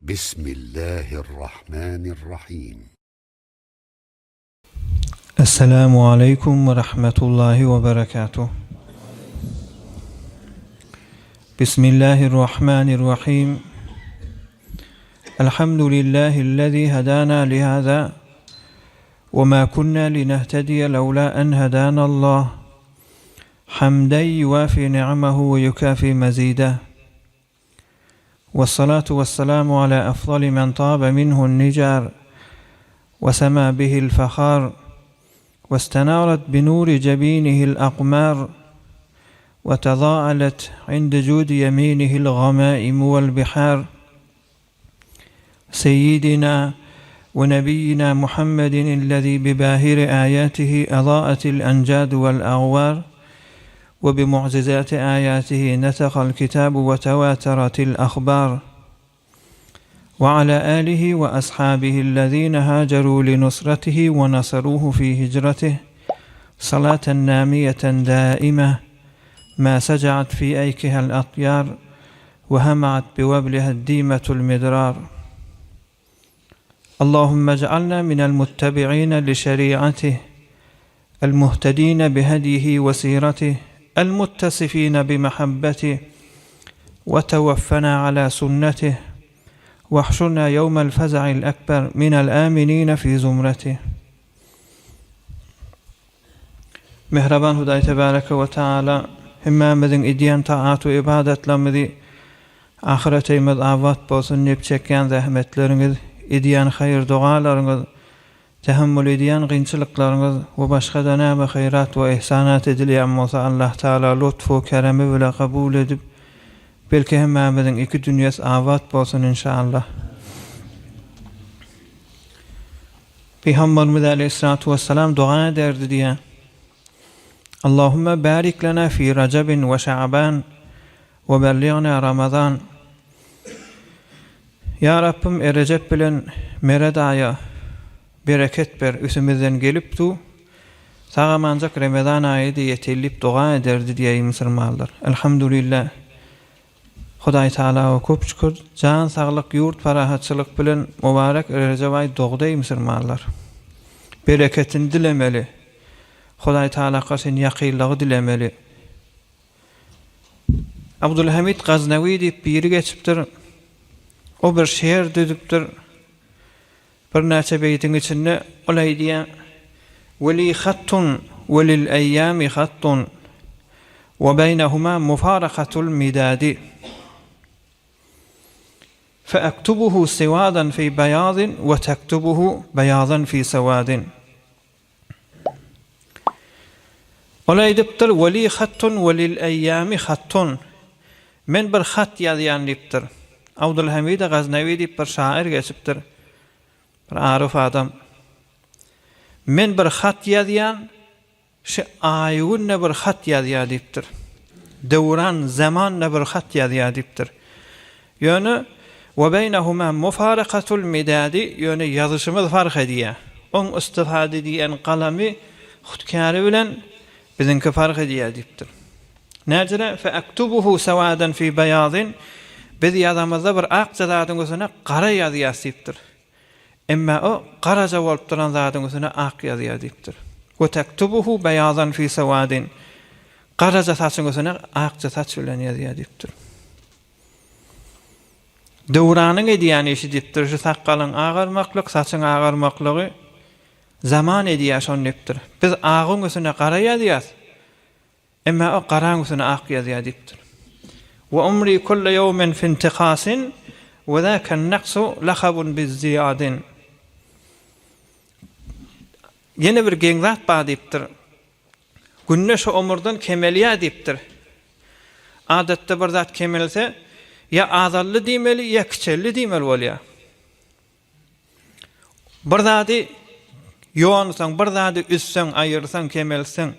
بسم الله الرحمن الرحيم. السلام عليكم ورحمة الله وبركاته. بسم الله الرحمن الرحيم. الحمد لله الذي هدانا لهذا وما كنا لنهتدي لولا أن هدانا الله، حمدا يوافي نعمه ويكافي مزيده، والصلاة والسلام على أفضل من طاب منه النجار وسما به الفخار، واستنارت بنور جبينه الأقمار، وتضاءلت عند جود يمينه الغمائم والبحار، سيدنا ونبينا محمد الذي بباهر آياته أضاءت الأنجاد والأغوار، وبمعجزات آياته نسخ الكتاب وتواترت الأخبار، وعلى آله وأصحابه الذين هاجروا لنصرته ونصروه في هجرته صلاة نامية دائمة ما سجعت في أيكها الأطيار وهمعت بوبلها الديمة المدرار. اللهم اجعلنا من المتبعين لشريعته، المهتدين بهديه وسيرته، المتصفين بمحبته، وتوفنا على سنته، واحشرنا يوم الفزع الأكبر من الآمنين في زمرته. Mehraban Huday Tebareke ve Teala himmamizin ediyen taat ve ibadetlerimizi ahiretimiz avat bolsun, nep çeken zahmetleriniz, ediyen hayır dualarınız, tehammül ediyen qiyinçiliklarınız ve başka da näme hayrat ve ihsanat edilýän bolsa Allah Taala lütfu keremi bilen kabul edip belki himmamizin iki dünyas avat bolsun inşallah. Peygamberimiz Aleyhissalatu vesselam dua ederdi diye: Allahümme barik lana fi Recebin ve Şaban ve belliğna Ramazan. Ya Rabbim, Recep bilen Mered aya bereket ber, üsümizden gelip tu sağamancak Ramazan ayı diye yetellip dua ederdi diye Müslümanlar. Elhamdülillah. Hudaý Taala köp şükür, can saglyk, ýurt parahatçylyk bilen mübarek Recep aýy dogdy Müslümanlar. Bereketini dilemeli. Hudaý Taala gaşyn ýakynlygy dilemeli. Abdülhamid Gaznawi diýip biri geçipdir. O bir şeýer düdüpdir. Bir näçe beýtiň içinde olay diýen: "Weli khattun welil eyyami khattun ve beynehuma mufaraqatul midadi. فأكتبه سوادا في بياض وتكتبه بياضا في سواد." Olay dipdir: "Weli khattun welil eyyami khattun." Men bir hat ýazýan dipdir. Abdülhamid Gaznawi diýip bir şair geçipdir. Bir arif adam. Men bir hat ýazýan, şu aýyny bir hat ýazýar dipdir. Döwran zamanna bir hat ýazýar dipdir. Ýöne ve beynehuma mufaraqatul midadi, ýöne ýazyşymyz fark edýär. On istifade edýän galamy hutkary bilen bizinki fark edýär dipdir. Näjere fe aktubuhu sawadan fi bayadin, biz ýazamyzda bir ak zatyň üstüne qara ýazýar dipdir. Emma o qaraja bolup duran zatyň üstüne ak ýazýar dipdir. Ve taktubuhu bayadan fi sawadin, qaraja saçyň üstüne ak saç bilen ýazýar dipdir. Döwranyň edýän işi dipdir. Şu sakalyň agarmaklyk, saçyň agarmaklygy zaman edýär şon dipdir. Biz agyň üstüne qara ýazýar. Emma o qaraň üstüne ak ýazýar dipdir. Ve umri kullu yawmin fi intiqasin ve zaka an-naqsu lakhabun biz-ziyadin. Yine bir geňzat bar dipdir. Günne şu umurdan kemelýär dipdir. Adatda bir zat kemelse ya azallı diýmeli, ya kiçelli diýmeli bolýar. Bir zady ýoňsaň, bir zady üsseň, aýyrsaň, kemelseň,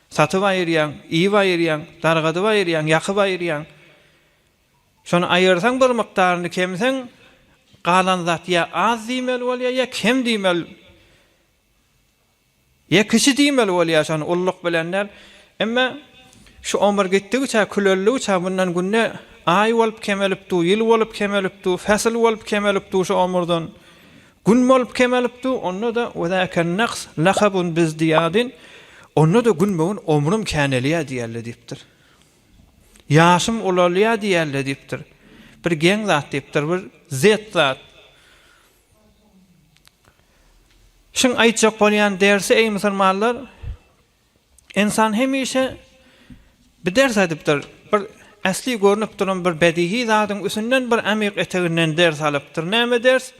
satyp aýyrýan, iýip aýyrýan, dargadyp aýyrýan, ýakyp aýyrýan. Şonu aýyrsaň bir mykdaryny kemseň, galan zat ya az diýmeli bolýar, ya kem diýmeli, ya kiçi diýmeli bolýar şonu ullyk bilenler. Emma şu ömür gitdigiçe, külelligiçe bundan günne ay bolup kemelipdi, ýyl bolup kemelipdi, fasl bolup kemelipdi şu omurdan. Gün bolup kemelipdi, onda da wadakan naqs laqabun bizdiyadin. Onda da gün bogun omrum käneliýär diýerler diýipdir. Ýaşym ulalýar diýerler diýipdir. Bir geň zat diýipdir, bir zet zat. Şun aýtjak bolýan dersi ey musulmanlar, insan hemişe bir ders adypdyr. Bir asli görnüp duran bir bedihi zatyň üstünden bir amyk eteginden ders alypdyr. Näme ders?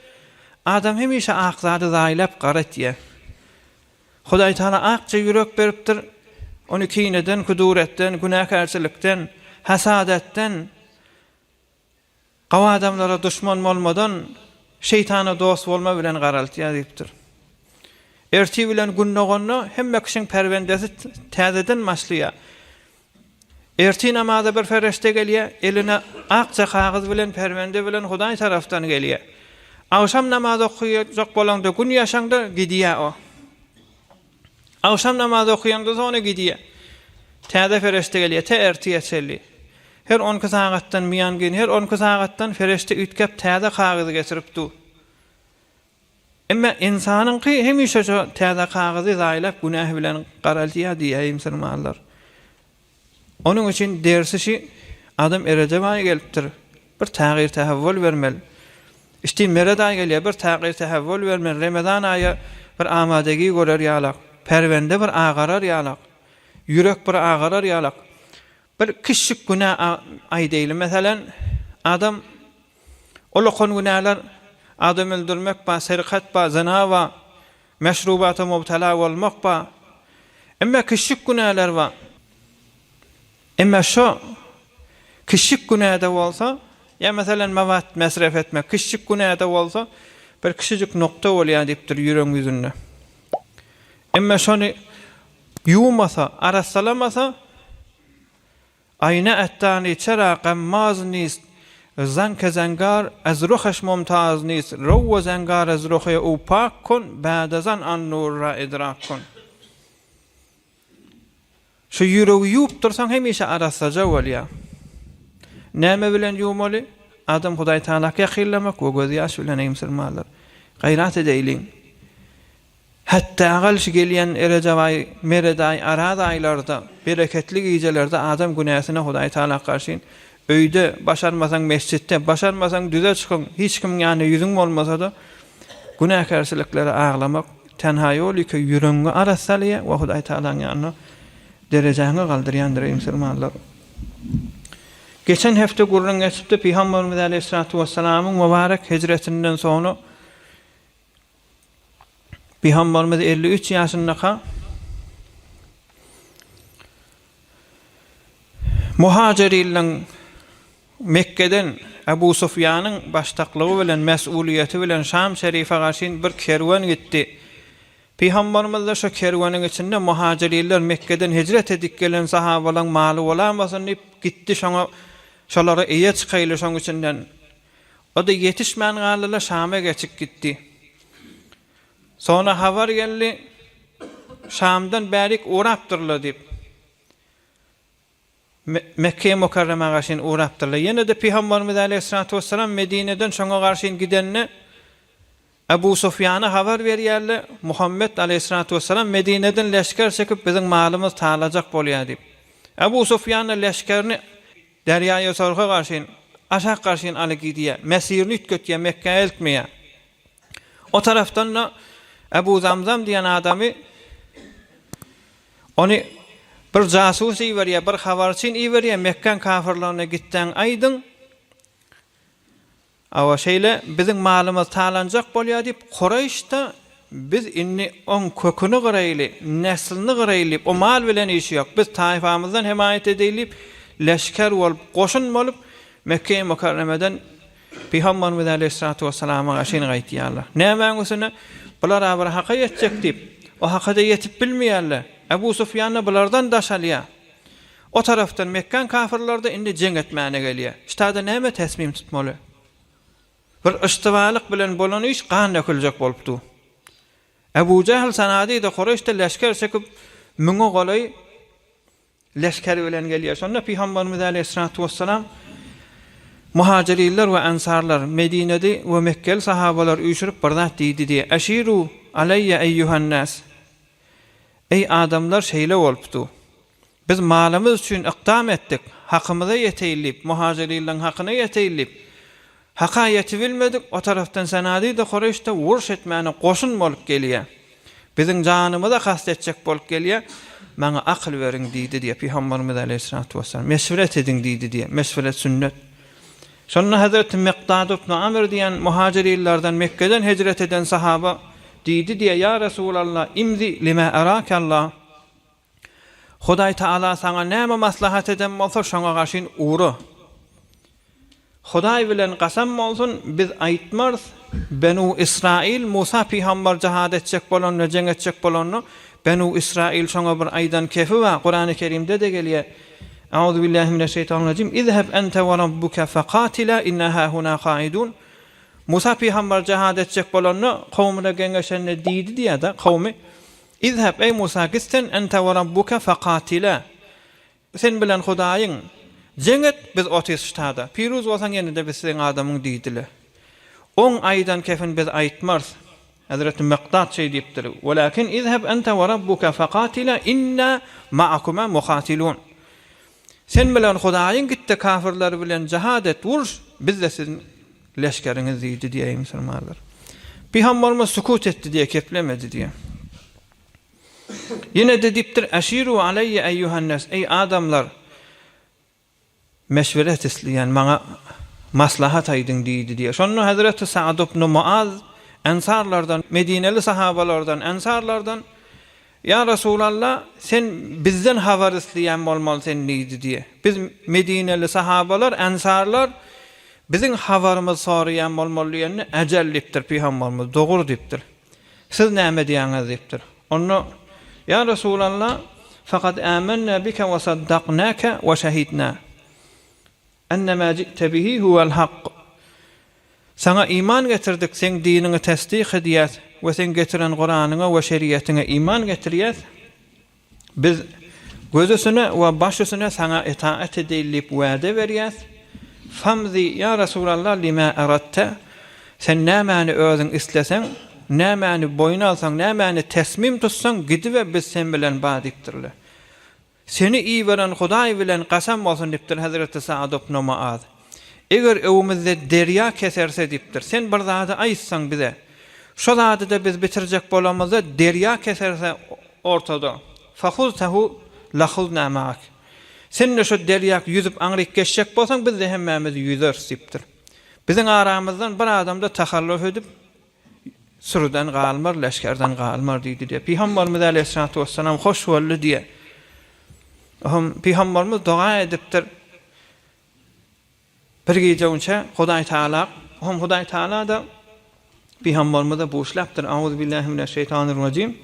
Adam hemişe aqzady zaýlap garatýar. Hudaý Taala akça ýürek beripdir. Onu kineden, kuduretden, günahkarçylykdan, hasadetden, gawa adamlara düşman bolmadan şeytana dost bolma bilen garaltyar diýipdir. Erti bilen günnogonna hemme kişiň perwendesi täzeden başlýar. Erti namaza bir ferişte gelýär, eline akça kağız bilen perwende bilen Hudaý tarapdan gelýär. Awşam namaz okuýajak bolanda gün ýaşaňda gidýär o. Awşam namaz okuýanda sonra gidýär. Täze ferişte gelýär, te erti ýetselli. Her 10 sagatdan miýan gen, her 10 sagatdan ferişte ütkep täze kagyzy getiripdi. Emma insanyňky hemişe şu täze kagyzy zaýlap günah bilen garaltyar diýär musulmanlar. Onuň üçin dersişi adam erejewä gelipdir. Bir tagyr tahawwul bermeli. İşte merada gelýär, bir tagyr tahawwul bermeli. Ramazan aýy bir amadegi görer ýalak, perwende bir agarar ýalak, ýürek bir agarar ýalak. Bir kişik günah ay diýelim. Meselem adam olakon günahlar adam öldürmek ba, serkat ba, zina ba, meşrubata mubtala bolmak ba. Emma kişik günahlar ba. Emma şu kişik günahda bolsa, ya meselem mawat mesref etmek, kişik günahda bolsa bir kişicik nokta bolýar diýipdir ýürek ýüzünde. Emma şonu ýuwmasa, arasalamasa ayna attani çara qammaz nis zan kazangar az ruhash mumtaz nis raw zangar az ruhi upak kun ba'da zan an nur ra idrak kun. Şu ýüregi ýuwup dursaň hemişe arasaja bolýar. Näme bilen ýuwmaly? Adam Hudaý Taalaga ýakyllamak we göz ýaş bilen musulmanlar. Gaýrat edeýin. Hatta galş gelýän erejaway, mereday, arada aýlarda, bereketli gecelerde adam günahyna Hudaý Taala garşy öýde başarmasaň mesçitde, başarmasaň düze çykyň, hiç kim ýani ýüzüň bolmasa da günahkarçylyklary aglamak tenha ýoly ki ýüregiňi arasalýar we Hudaý Taalaň ýanyna derejäňi galdyrýandyr musulmanlar. Geçen hafta gurrun geçipdi Peygamberimiz Aleyhissalatu vesselam'ın mübarek hicretinden sonra Peygamberimiz 53 ýaşyndaky muhajirleň Mekke'den Abu Sufyan'ın baştaklygy bilen mesuliyeti bilen Şam şerife garşy bir kerwan gitdi. Peygamberimiz de şu kerwanyň içinde muhajirler Mekke'den hicret edip gelen sahabalaryň maly bolamasyny diýip gitdi, şoňa şolara eýe çykaýly şoň içinden. O da yetişmän galylar Şam'a geçip gitdi. Sonra habar geldi, Şam'dan bärik uğrapdyrlar diýip. Mekke Mukarrama garşy uğrapdyrlar. Ýene de Peygamberimiz Aleyhissalatu vesselam Medine'den şoňa garşy gidenne Abu Sufyan'a habar berýärler. Muhammed Aleyhissalatu vesselam Medine'den leşker çekip biziň malymyz talajak bolýar diýip. Abu Sufyan leşkerini derýaýa sorga garşy aşak garşy aly gidýär. Mesirini ütgetýär, Mekke'ye eltmeýär. O taraftan da Abu Zamzam diýen adamy onu bir jasus iýerýär, bir habarçyn iýerýär, Mekke kafirlerine gitden aýdyn. Awa şeýle biziň malymyz talanjak bolýar diýip Qurayşda biz inni on köküni garaýly, neslini garaýly, o mal bilen işi ýok. Biz taýfamyzdan himayet edilip, leşker bolup, goşun bolup Mekke-i Mukarramadan Peygamberimiz Aleyhissalatu vesselam'a gaşyny gaýtýarlar. Näme öňüsine bular aber haka ýetjek diýip, o hakada ýetip bilmeýärler. Abu Sufyan'a bulardan daşalýar. O taraftan Mekke kafirlerde indi jeng etmäne gelýär. Ştada näme täsmim tutmaly? Bir ıştywalyk bilen bolan iş gan döküljek bolupdy. Abu Jahl sanady da Qurayşda leşker çekip müňe golay leşker bilen gelýär. Şonda Peygamberimiz Aleyhissalatu vesselam muhacirler ve ensarlar Medine'de ve Mekkeli sahabalar uyuşurup bardat deydi diye. Eşiru aleyye eyyuhan nas. Ey adamlar şeyle olupdu. Biz malımız için iqdam ettik. Hakkımıza yeteylip, muhacirlerin hakkına yeteylip, haka yetibilmedik. O taraftan senadi de Kureyş'te vuruş etmeyene koşun bolup geliyor. Bizim canımıza kastetecek bolup geliyor. Bana akıl verin deydi diye. Peygamberimiz Aleyhissalatu vesselam. Meşveret edin deydi diye. Meşveret sünnet. Sonra Hazreti Miqdad ibn Amr diyen muhacirlerden Mekke'den hicret eden sahaba deydi diye. Ya Resulallah imzi lima arakallah. Huday Taala sana näme maslahat eden bolsa şoňa gaşyn uğru. Huday bilen qasam bolsun biz aýtmarys Benu İsrail Musa peýgamber jihad etjek bolanny jeng etjek bolanny Benu İsrail şoňa bir aýdan kefi we Qur'an-ı Kerimde de gelýär. Euzu billahi mineşşeytanirracim. İzheb ente ve rabbuka faqatila innaha huna qaidun. Musa peýgamber jihad etjek bolanny kowmuna gengeşenne diýdi diýe da kowmy İzheb ey Musa gitsen ente ve rabbuka faqatila. Sen bilen Hudaýyň jenget biz otystada. Piruz bolsaň ýene-de biz seň adamyň diýdiler. On aýdan kefin biz aýtmars. Hazreti Miqdad şey diýipdir. Walakin izheb ente ve rabbuka faqatila inna ma'akuma muqatilun. Sen bilen Hudaýyň gitdi kafirler bilen jihad et vuruş biz de sizin leşkeriňiz diýdi diýe musulmanlar. Peygamberimiz sukut etdi diye keplemedi diye. Yine de diptir eşiru aleyye eyyuhan nas ey adamlar meşveret isleyen bana maslahat aydın diýdi diye. Şonu Hazreti Sa'd ibn Muaz ensarlardan Medineli sahabalardan ensarlardan ya Resulallah sen bizden habar isleyen bolmaly sen diýdi diye. Biz Medineli sahabalar ensarlar bizim habarymyz sorayan bolmaly ýene ejellipdir Peygamberimiz dogry dipdir. Siz näme diýäňiz dipdir. Onu ya Resulallah fakat âmennâ bike ve saddaqnâke ve şehidnâ ennemâ ci'te bihi huvel haqq. Sana iman getirdik, sen dinini tasdik ediyet ve sen getiren Kur'an'ına ve şeriatine iman getiriyet. Biz gözüsüne ve başüsüne sana itaat edilip vade veriyet. Famzi ya Resulallah lima aratte. Sen nämäni özüň islesen, nämäni boyun alsan, nämäni tesmim tutsan gidive biz sen bilen badipdirler. Seni iyi veren Hudaý bilen qasam bolsun dipdir Hazreti Sa'd ibn Muaz. Eger ewimizde derya keserse dipdir. Sen bir zady aýtsaň bize. Şo zady da biz bitirjek bolamyza derya keserse ortada. Fahuztahu lahuzna ma'ak. Sen de şo derýak yüzüp aňryk geçjek bolsaň biz de hemmemiz yüzers dipdir. Biziň aramyzdan bir adam da tahalluf edip sürüden galmar, leşkerden galmar diýdi diye. Peygamberimiz Aleyhissalatu vesselam hoş boldy diye. Peygamberimiz dua edipdir. Bir gece önce Hudaý Taala, Hudaý Taala da Peygamberimize boşlapdyr. Auzu billahi mineşşeytanirracim.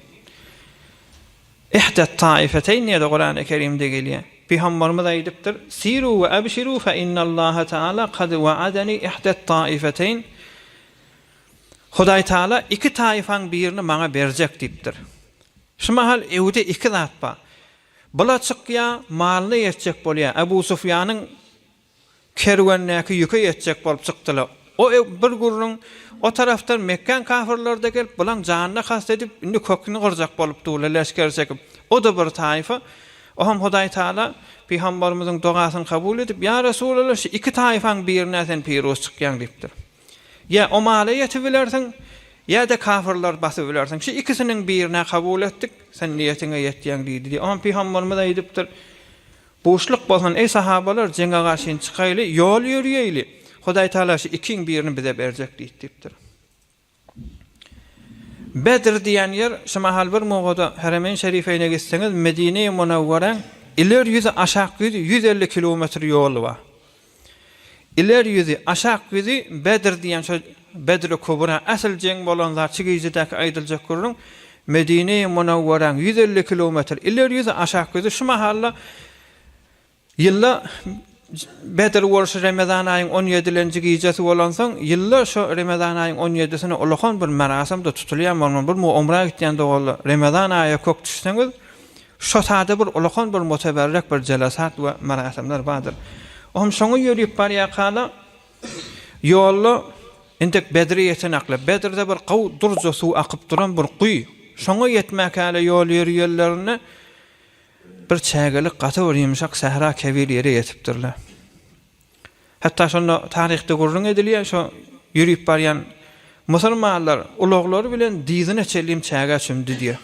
İhdet taifeteyn diye Kur'an-ı Kerim'de gelýär. Peygamberimiz aýdypdyr: "Siru ve abşiru fe innallaha Taala kad wa'adani ihdet taifeteyn." Hudaý Taala iki taifan birini maňa berjek diýipdir. Şu mahal evde iki zat bar. Bula çykýa malyny ýetjek bolýar. Abu Sufyanyň kerwennäki ýüke ýetjek bolup çykdylar. O bir gurrun o taraftan Mekkan kafirlerde gelip bulan janyna kast edip indi köküni gyrjak bolup durlar leşker çekip. O da bir taifa. Oham Hudaý Taala Peygamberimiziň duasyny kabul edip ya Resulullah şu iki taifan birine sen piruz çykýan diýipdir. Ya o maly ýetibilersiň ya da kafirler basybilersiň. Şu ikisiniň birine kabul etdik. Sen niýetine ýetýän diýdi. Oham Peygamberimiz aýdypdyr. Boşluk bolsan ey sahabalar jenge gaşyn çykaýly, ýol ýürüýeli. Hudaý Taala şu ikiň birini bize berjek diýipdir. Bedr diýen ýer şu mahal bir mowgada Harameyn Şerifeýne gitseňiz Medine-i Munawwara iler ýüzi aşak ýüzi 150 kilometr ýol bar. İler ýüzi aşak ýüzi Bedr diýen şu Bedr-i Kubra asl jeng bolan zat çygyjydaky aýdyljak gurrun Medine-i Munawwara 150 kilometr iler ýüzi aşak ýüzi şu mahalla ýylla Bedr wurşy Ramazan aýynyň 17-nji gecesi bolansaň, ýylla şu Ramazan aýynyň 17-sine ulakhan bir merasimde tutulýan bolman bir umra gitýän dogally Ramazan aýy kök düşseňiz, şu taýda bir ulakhan bir muteberrek bir jelasat we merasimler bardyr. Oňa şoňa ýörüp barýar kala Ýolly entek Bedri ýetenekle. Bedrde bir gaw durja suw akyp duran bir guý. Şoňa ýetmäkäle ýol ýerlerini bir çägelik gaty bir ýumşak sahra kebir ýere ýetipdirler. Hatta şonu taryhda gurrun edilýär, şo ýürüp barýan musulmanlar ulaglary bilen dizine çelim çäge çümdi diýär.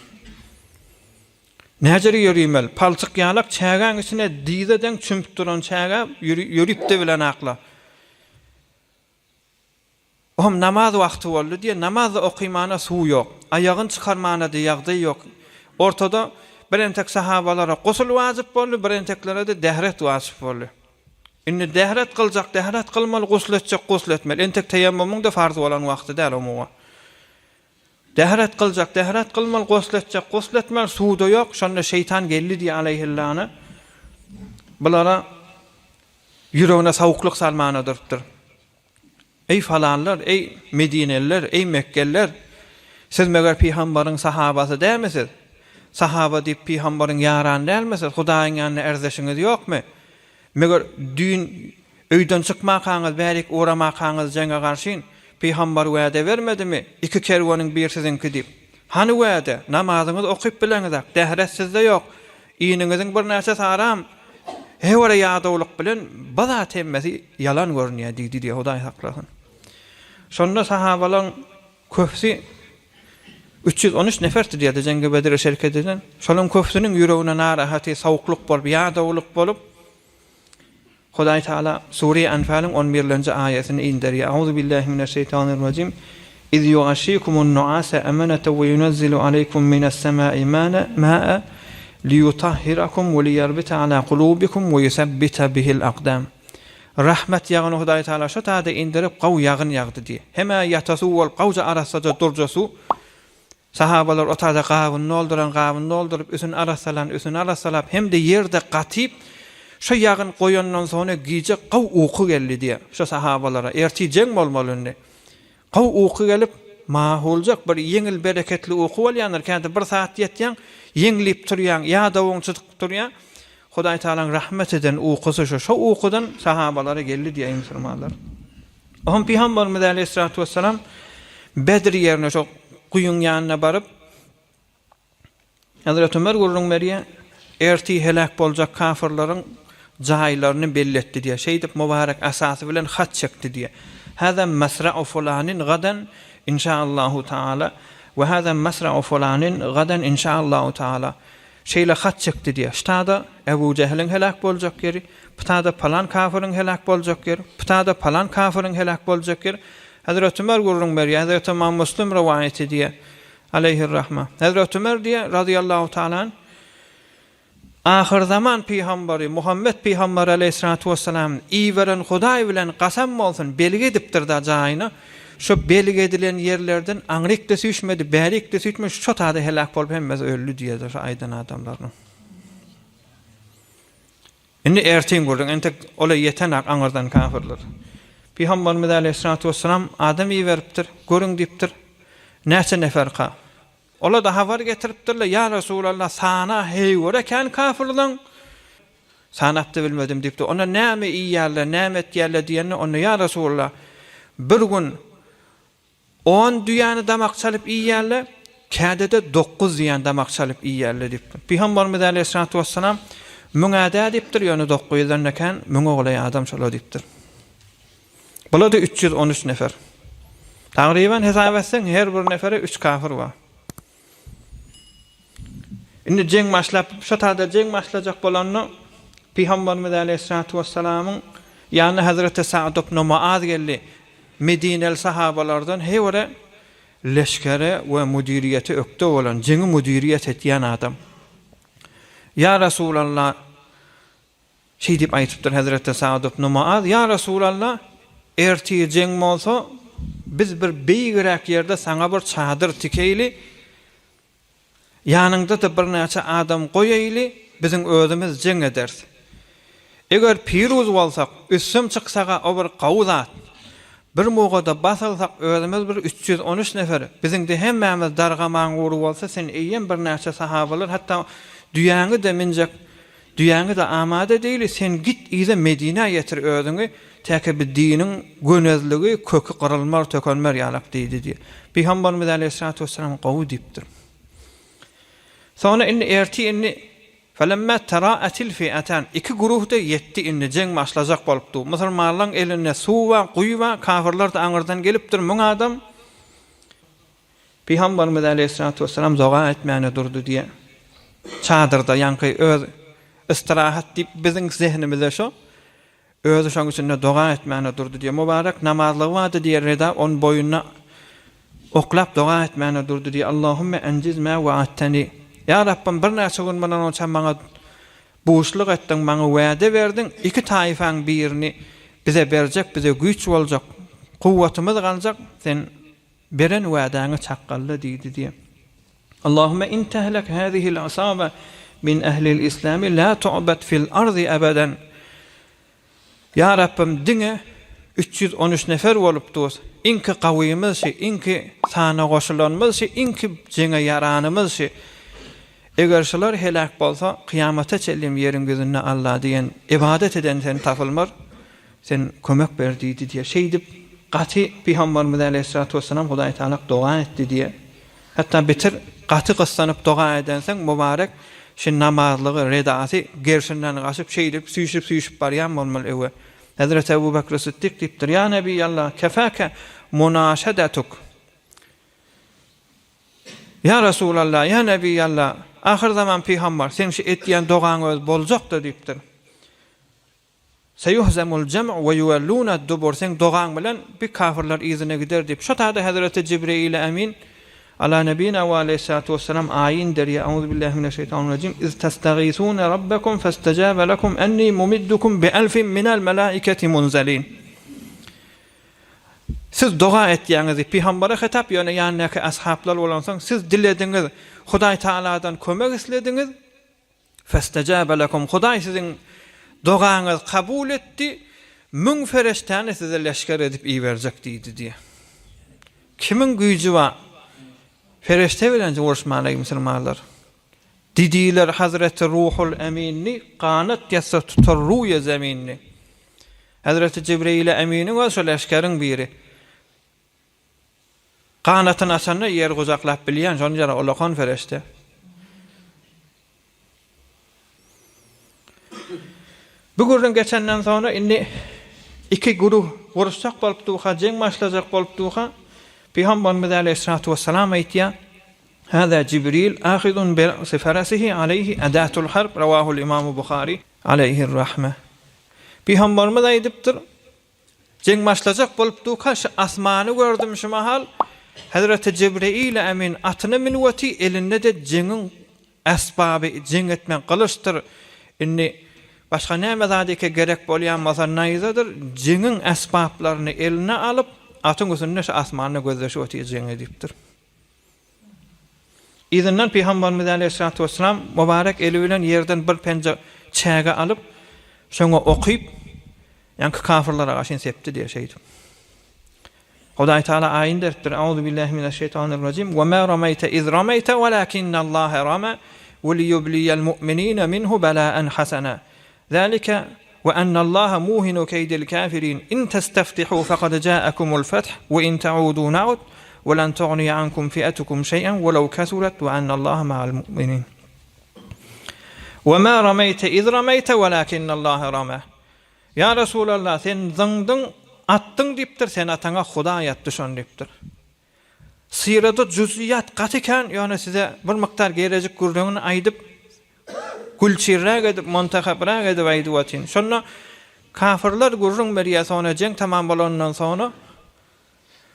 Näjeri ýürümel, palçyk ýalak çägeň içine dizeden çümp duran çäge ýürüpde bilen akla. Ohm namaz wagty boldy diýe namaz okymana suw ýok, aýagyn çykarmana da ýagdaý ýok. Ortada bir entek sahabalara gusul wazyp boldy, bir enteklere de dehret wazyp boldy. Inni dehret kıljak, dehret kılmaly, gusl etjek, gusl etmeli. Entek tayammumyň da farz bolan wagty däl omuga. Dehret kıljak, dehret kılmaly, gusl etjek, gusl etmeli, suwda ýok. Şonda şeytan geldi diýe alayhillana. Bulara ýüregine sawukluk salmana durupdyr. Ey falanlar, ey Medineliler, ey Mekkeliler, siz meger Peygamberin sahabasy dämisiz? Sahaba diýip Peygamberin ýarany dälmisiz? Hudaýyň ýanyna erzeşiňiz ýokmy? Meger düň öýden çykmakaňyz, bärik uramakaňyz jenge garşyn Peygamber wäde bermedimi? Iki kerwanyň birsizinki diýip. Hany wäde? Namazyňyzy okyp bileňiz, dehret sizde ýok. Iňiňiziň bir näçe saram hewara ýadawlyk bilen bazat emmesi yalan görnýär diýdi Hudaý haklasyn. Şonda sahabalar köpsi 313 neferdi diýdi jenge Bedir şerket eden. Şolaryň köpsiniň ýüregine narahaty, sawukluk bolup, ýadawlyk bolup Hudaý Taala Sure Anfal'ın 11-nji aýatyny indirýär. Auzu billahi mineşşeytanirracim. İz yughashikumun nu'asa amanatan ve yunazzilu aleykum minas semai ma'a liyutahhirakum ve liyarbita ala qulubikum ve yusabbita bihil aqdam. Rahmet ýagyny Hudaý Taala şo taýda indirip gaw ýagyn ýagdy diýe. Hema ýatasu wal qawja arasada durjasu. Sahabalar o taýda gawyny olduryp üsün arasalan hem de ýerde gatyp şu ýagyn goýandan soňra giýje gaw uky geldi diýe. Şu sahabalara erti jeng bolmalyny. Gaw uky gelip mahuljak bir ýeňil bereketli uky bolýanlar. Käde bir saat ýetýän, ýeňlip turýan, ýadawyň çytyp turýan. Hudaý Taalaň rahmet eden ukusy şu ukudan sahabalara geldi diýe musulmanlar. Ohm Peygamberimiz aleyhissalatu vesselam Bedir ýerine şu guýun ýanyna baryp Hazrat Ömer gurrun beriýe erti helak boljak kafirlaryň jaýlaryny belletdi diýe. Şeýdip mübarek asasy bilen hat çekdi diýe. Hada masra'u fulanin gadan inşaallahu taala ve hada masra'u fulanin gadan inşaallahu taala. Şeýle hat çekdi diýe. Ştada Ebu Cehil'in helak boljak ýeri, putada falan kafirin helak boljak ýeri, putada falan kafirin helak boljak ýeri. Hazrat Ömer gurrun beriýe, Hazrat İmam Müslim riwayet ediýär. Aleyhir rahma. Hazrat Ömer diýe radıyallahu taala ahir zaman peýgamberi Muhammed peýgamber aleyhissalatu vesselam iýveren Hudaý bilen gasam bolsun belgi edipdir da jaýyny. Şu belgi edilen ýerlerden aňryk da süýşmedi, bärik de süýtmedi, şu taýda helak bolup hemmes öldü diýerler aýdan adamlaryň. Indi ertiň gurrun entek ola ýetenek aňyrdan kafirler. Peygamberimiz aleyhissalatu vesselam adam iýeripdir, görüň diýipdir. Näçe neferqa? Ola da habar getiripdirler. Ya Resulallah sana heýwere kan kafirliň. Sanapdy bilmedim diýipdi. Ona näme iýerler, näme etýärler diýende ona ya Resulallah bir gün 10 düýany damak çalyp iýerler, kädede 9 düýany damak çalyp iýerler diýipdi. Peygamberimiz aleyhissalatu vesselam müňäde diýipdir, ýöne 900'dan ekan, müň oglay adam şola diýipdir. Bulada 313 nefer. Tagriban hesap etsen her bir nefere 3 kafir var. Indi jeng başlap, şu taýda jeng başlajak bolanyny Peygamberimiz aleyhissalatu vesselamyň ýani Hazreti Sa'd ibn Muaz geldi. Medineli sahabalardan hewere leşkere we müdiriyeti ökde bolan, jengi müdiriyet etýän adam. Ya Resulallah şey diýip aýtypdyr Hazreti Sa'd ibn Muaz, ya Resulallah erti jeng bolsa biz bir beýgirek ýerde saňa bir çadyr tikeyli, ýanyňda da bir näçe adam goýaýly, biziň özümiz jeng ederiz. Eger piruz bolsak, üssüm çyksaga o bir gawzat, bir mugada basalsak özümiz bir 313 nefer, biziň de hemmämiz dargamaň ury bolsa, sen eýen bir näçe sahabalar hatda düýäňi de minjek, düýäňi de amade değili, sen git iýde Medine ýetir özüňi, täke bir dinin gönezligi kökü qırılmar tökönmer ýalak diýdi diýe. Peygamberimiz aleyhissalatu vesselam gowy diýipdir. Sonra inni erti inni felemma tara'atil fi'atan iki guruhda yetti inni jeng başlajak bolupdy. Musulmanlaryň eline suwa, guýwa, kafirler da aňyrdan gelipdir. Muň adam Peygamberimiz aleyhissalatu vesselam zoga etmäne durdy diýe. Çadırda ýanky öz istirahat diýip biziň zehnimizde şo özü şoň üçin doga etmäne durdy diýe. Mübarek namazlygy wady diýerler on boýuna oklap doga etmäne durdy diýe. Allahumme enjiz ma wa'atani. Ya Rabbim bir näçe gün bilen onça maňa boşluk etdiň, maňa wäde berdiň. Iki taýfaň birini bize berjek, bize güýç boljak, kuwwatymyz galjak. Sen beren wa'daňy çaqqally diýdi diýe. Allahumme in tahlak hadihi al-asaba min ahli al-islam la tu'bad fil ardi abadan. Ya Rabbim diňe 313 nefer bolupdyr. Inki gawymyz, inki sana goşulanmyz, inki jeňe yaranymyz. Eger şolar helak bolsa kıyamata çellim yerin gözünde Allah diýen ibadet eden sen tapylmar. Sen kömek berdi diýe şeýdip gaty Peygamberimiz aleyhissalatu vesselam Hudaý Taala doga etdi diýe. Hatta bitir gaty gystanyp doga edensen mübarek şu namazlygy redaty gerşinden gaşyp şeýdip süýşüp barýan bolmaly ewe. Hazrat Ebu Bekr Siddiq diýipdir: "Ya Nebi Allah, kefaka munashadatuk." Ya Resulallah, ya Nebi Allah, ahir zaman Peygamber sen şu etdiýän dogaň öz boljak da diýipdir. Seyuhzamul cem' ve yuwalluna ad-dubur, sen dogaň bilen bir kafirler izine gider diýip. Şo taýda Hazrat Cibril amin ala nebiyina ve aleyhissalatu vesselam ayin der ya euzu billahi mineşşeytanirracim. İz testagîsûne rabbakum fastejâbe lekum enni mumiddukum bi elfin minel melâiketi munzalin. Siz doga etdiňizi Peygambere hitap ýöne ýanyňky ashablar bolansaň siz dilediňiz Hudaý Taala'dan kömek islediňiz. Fastejâbe lekum, Hudaý siziň dogaňyzy kabul etdi. Müň fereştäni size leşker edip iýerjek diýdi diýe. Kimin güýji bar? Fereşte bilen uğraşmaly musulmanlar. Didiler Hazreti Ruhul Eminni qanat ýasa tutar ruýa zeminni. Hazreti Cibril Eminiň we şol leşkeriň biri. Qanatyny açanda ýer gozaklap bilýän şonu jara olakan fereşte. Bu gurdan geçenden sonra indi iki guruh uruşsak bolupdy, jeng başlajak bolupdy. Peygamberimiz aleyhissalatu vesselam aýtýar: "Hada Cibril ahidun bi farasihi alayhi adatul harb." Rawahu'l İmam Buhari alayhi rahme. Peygamberimiz aýdypdyr: "Jeng başlajak bolupdy, kaş asmany gördüm şu mahal. Hazreti Cibril amin atyny minwati elinde de jeňiň asbaby jeng etmen kılıçdyr. Inni başga näme zadike gerek bolýan masannaýyzydyr. Jeňiň asbablaryny eline alyp atın gözünde şu asmanyny gözleşip ötýän edipdir." İzinden Peygamberimiz aleyhissalatu vesselam mübarek eli bilen yerden bir pence çäge alyp şoňa okyp ýanky kafirlara gaşyn sepdi diýe şeýdi. Hudaý Taala aýynda etdir: "Auzu billahi mineşşeytanirracim. Ve ma ramayta iz ramayta walakinnallaha rama ve liyubliyal mu'minina minhu bala'an hasana. Zalika ve ennallaha muhinu keydil kafirin. İn testaftihu faqad ja'akumul fath ve in ta'udu na'ud ve lan tughni ankum fi'atukum şey'an ve law kasurat ve ennallaha ma'al mu'minin. Ve ma ramayta iz ramayta walakinnallaha rama." Ya Resulallah, sen zıngdın attın diýipdir, sen ataňa Hudaý atdy şon diýipdir. Sirada juziyat gatykan, ýöne size bir miktar gerejik gurdugyny aýdyp gülçirräk edip montahabrak edip aýdywatin. Şonda kafirler gurrun berýär, sonra jeng tamam bolandan sonra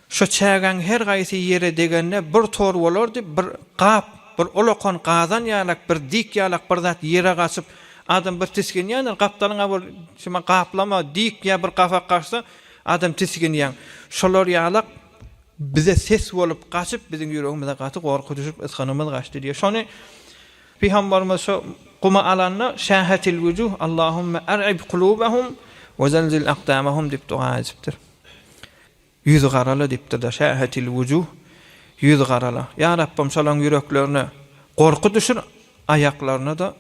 şu çägen her gaýsy ýere degende bir tor bolardy, bir gap, bir olokon gazan ýalak, bir dik ýalak bir zat ýere gaçyp adam bir tiskin ýany gapdalaňa bir şuma gaplama dik ýa bir gafa gaçsa adam tiskin ýan. Şolar ýalak bize ses bolup gaçyp biziň ýüregimize gaty gorku düşüp ysganymyz gaçdy diýe. Şonu Peygamberimiz şu quma alanna şahatil wujuh Allahumme ar'ib qulubahum ve zelzil aqdamahum diýip dua edipdir. Yüzü garala diýipdir da şahatil wujuh yüz garala. Ya Rabbim şolaň ýüreklerini gorku düşür, ayaklaryna da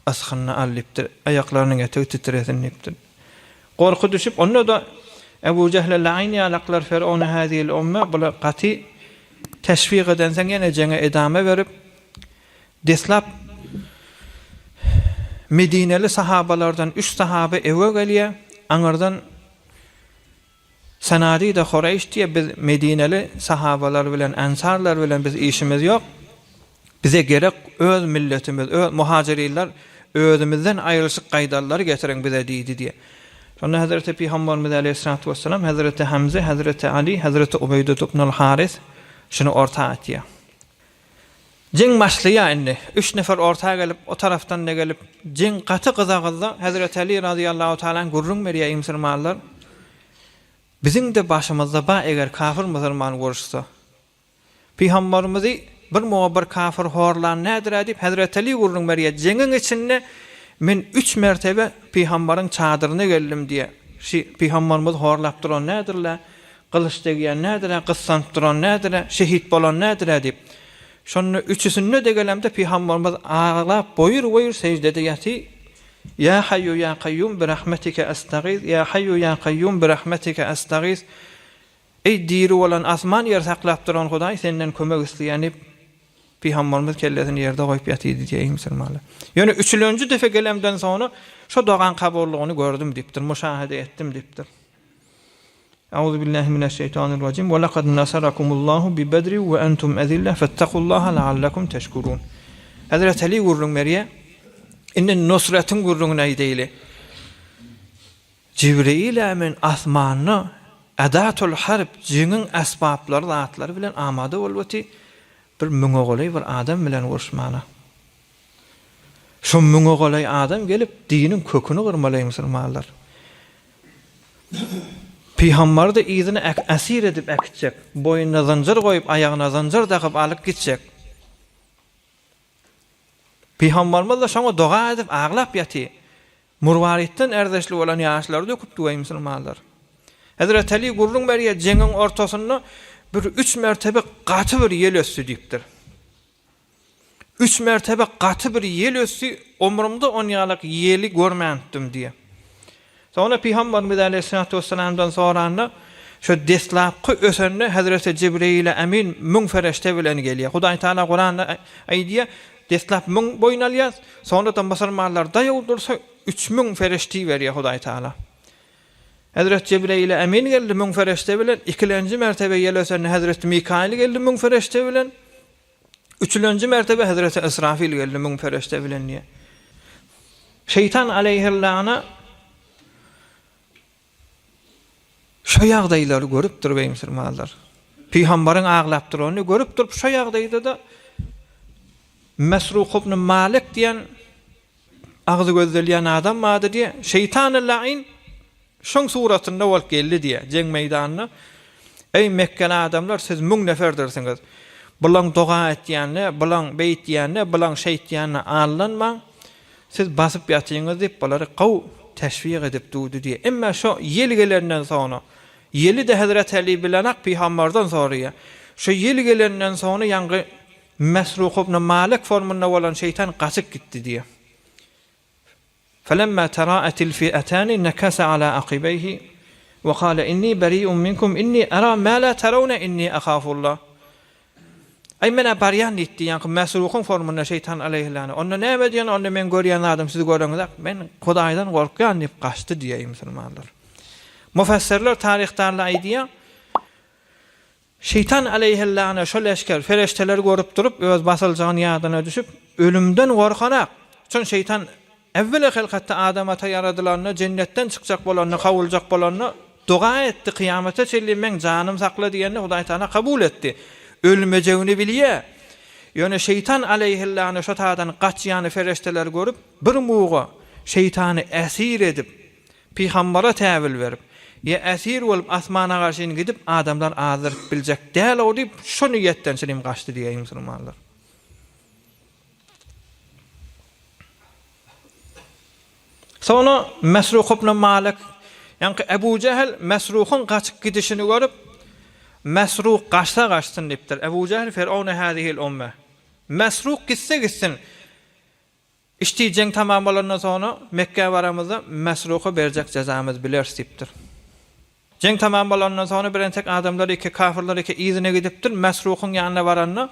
asxanna alipdir. Ayaklarynyň etegi titresin diýipdir. Korku düşüp onda da Ebu Cehle la'in yalaklar Firavun hadhihi umme bula qati teşvik eden sen gene jenge edame verip deslap Medineli sahabalardan 3 sahabe eve geliye anardan sanadi da Quraysh diye biz Medineli sahabalar bilen ensarlar bilen biz işimiz yok. Bize gerek öz milletimiz, öz muhacirler özümüzden ayrılışık qaydalar getiren bize deydi diye. Sonra Hazreti Peygamberimiz Aleyhissalatu vesselam Hazreti Hamza, Hazreti Ali, Hazreti Ubeyde ibn al-Haris şunu ortağa etdi. Jeng başlaya indi. 3 nefer ortağa gelip o taraftan ne gelip jeng qatı qızağızda Hazreti Ali radıyallahu ta'ala gurrun meriye musulmanlar. Bizim de başımızda ba eğer kafir musulman görüşse. Peygamberimizi bir muhabir kafir horlan nedir edip Hazreti Ali gurrun meriye jengin içinde men 3 mertebe Peygamberin çadırına geldim diye. Peygamberimiz horlap duran nedirler? Kılıç degiyen nedir? Kıssant duran nedir? Şehit bolan nedir edip. Şonu üçüsünü de gelemde Peygamberimiz ağlap boyur secdede yati. Ya hayyu ya kayyum bi rahmetike estağiz. Ya hayyu ya kayyum bi rahmetike estağiz. Ey diri olan asman yer saklap duran Hudaý senden kömek isleýänip Peygamberimiz kellesini yerde goýup ýatydy diýen musulmanlar. Yani 3-nji defe gelemden sonra şu doğan kabulluğunu gördüm dipdir, müşahede ettim dipdir. Euzu billahi mineşşeytanirracim. Ve laqad nasarakumullahu bi Bedri ve entum azilla fettaqullaha la'allakum teşkurun. Hazreti Ali gurrun meriye innen nusratın gurrun aýdyly. Cibril amin asmanyny adatul harb jingin asbablary zatlary bilen amada bolýardy. Bir müňe bir adam bilen uruşmana. Şu müňe adam gelip dinin kökünü gırmalaýy musulmanlar. Peygamber de izini asir edip ekitjek. Boyuna zanjir goýup ayağına zanjir takyp alyp gitjek. Peygamberimiz de şoňa dua edip aglap ýaty. Murwaritden erdeşli bolan ýaşlary döküp duýy musulmanlar. Hazreti Ali gurrun beriye jengin ortasyny bir 3 mertebe gaty bir ýel össü diýipdir. 3 mertebe gaty bir ýel össü ömrümde on ýalyk ýeli görmeýändim diye. Sonra Peygamberimiz Aleyhissalatu vesselam'dan sonra şu deslapky ösenne Hazreti Cibril amin müň ferişte bilen gelýär. Hudaý Taala Kur'an'da aýdýar, deslap müň boyun alýar, sonra da musulmanlar daýawdursa 3000 ferişte berýär Hudaý Taala. Hazreti Cibril amin geldi müň ferişte bilen, 2-nji mertebe ýel ösenne Hazreti Mikail geldi müň ferişte bilen, 3-nji mertebe Hazreti İsrafil geldi müň ferişte bilen diýe. Şeytan aleyhillana şu ýagdaýlary görüp durýar musulmanlar. Peýgamberiň aglap durany görüp durup şu ýagdaýda da Mesruq ibn Malik diýen agzy gözdelýän adam mady diýe şeytan-ı la'in şoň suratynda bolup geldi diýe jeng meýdanyna. Ey Mekkeli adamlar siz 1000 neferdirsiňiz. Bulan doga etýänle, bulan beýt diýänle, bulan şeýt diýänle allanmaň. Siz basyp ýatyňyz diýip bolary gaw teşvik edip duýdy diýe. Emma şu ýelgelerinden sonra Yeli de Hazreti Ali bilenak Peygamberden soruyor. Şu yeli gelenden sonra ýa-ni Mesruq ibn Malik formunda bolan şeytan gaçyp gitdi diye. Felemma tara'atil fi'atan nakasa ala aqibayhi ve qala inni bari'un minkum inni ara ma la tarawna inni akhafullah. Ay mena baryan etdi ýa-ni Mesruq'un formunda şeytan aleyhillana. Onda näme diýen onda men görýän adam siz görüňiz. Men Hudaýdan gorkýan diýip gaçdy diýe musulmanlar. Mufassirler tarihtarlar aýdýar. Şeytan aleyhillana şol eşker ferişteler görüp durup öz basyljagyny ýadyna düşüp ölümden gorkanak. Çün şeytan evvela hilkatda adamata yaradylanna cennetten çykjak bolanna kawuljak bolanna dua etdi kıyamete çelli men janym sakla diýende Hudaý Taala kabul etdi. Ölmejegini bilýär. Ýöne şeytan aleyhillana şo tadan gaçýany ferişteler görüp bir muğa şeytany esir edip Peýgambere täwil berip ya esir bolup asmana garşy gidip adamlar azır biljek däl o diýip şo niýetden selim gaçdy diýen musulmanlar. Sonra Mesruq ibn Malik ýa-ni Ebu Cehl Mesruq'un gaçyp gidişini görüp Mesruq gaçsa gaçsyn diýipdir. Ebu Cehl Firavun hadihil umme. Mesruq gitsin İşte jeng tamam bolandan sonra Mekke baramızda Mesruha berjek cezamız bilersipdir. Jeng tamam bolandan sonra biren tek adamlar iki kafirler iki izine gidipdir. Mesruhun yanına baranna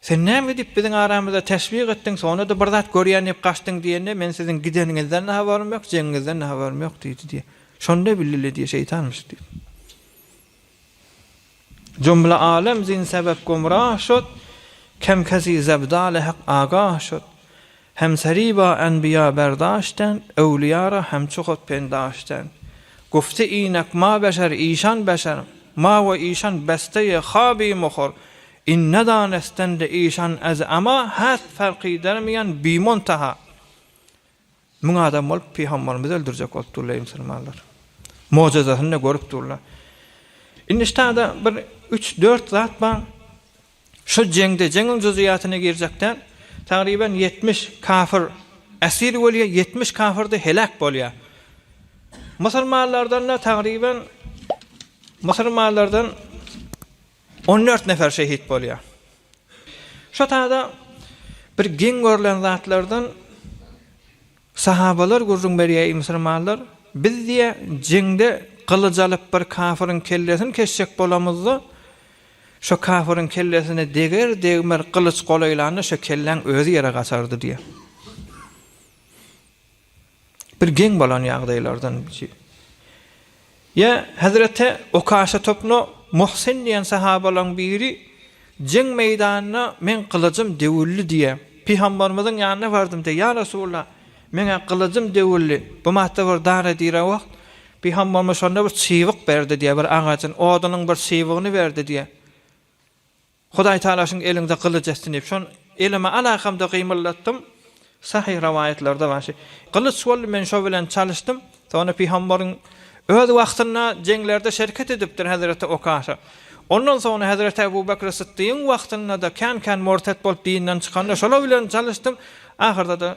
sen näme edip biziň aramyzda teşbih etdiň, sonra da bir zat görýän ýep gaçdyň diýende men siziň gideningizden habarym ýok, jengingizden habarym ýok diýdi diýe. Şonda bilili diýe şeytanmış diýdi. Cümle alem zin sebep gumrah şod, kem kesi zebdal hak agah şod. Hem seriba enbiya berdaşten, evliyara hem çokot pendaşten. Gufte inek ma beşer, işan beşer, ma ve işan besteye khabi mukhor. İnne danesten de işan ez ama hat farkı dermeyen bi muntaha. Mun adam olup peygamberimizi öldürecek olup durlar Müslümanlar. Mucizasını görüp durlar. İniştada bir 3-4 zat var. Şu jengin cüziyatına girecekten takriben 70 kafir esir bolýar, 70 kafir de helak bolýar. Müslümanlardan 14 nefer şehit bolýar. Şu taýda bir geň görülen zatlardan sahabalar gurrun berýär Müslümanlar, biz diýe jengde kılıç alıp bir kafirin kellesini kesecek bolamızda, şu kafirin kellesini degmer kılıç kolaylanı şu kellen özü yere kaçardı diye. Bir gen bolan ýagdaýlardan bir şey. Ya Hazreti Okaşa topnu Muhsin diyen sahabalan biri jeng meydanyna men kılıcım dewilli diye Peygamberimizin ýanyna bardım de, ya Resulullah mene kılıcım dewilli, bu mahta bir dara diýre wagt Peygamberimiz şonda bir çywyk berdi diye, bir ağaçyn odunyň bir çywygyny berdi diye. Hudaý Taalasyň elinde kılıç estinip şon elime alakamda gymylatdym. Sahih riwayetlerde var. Kılıç bolup men şo bilen çalışdym. Sonra Peygamberiň öz wagtyna jenglerde şerket edipdir Hazreti Okaşa. Ondan sonra Hazreti Ebu Bekir Sıddykyň wagtyna da kan murtet bolup dinden çykanda şola bilen çalışdym. Ahyrda da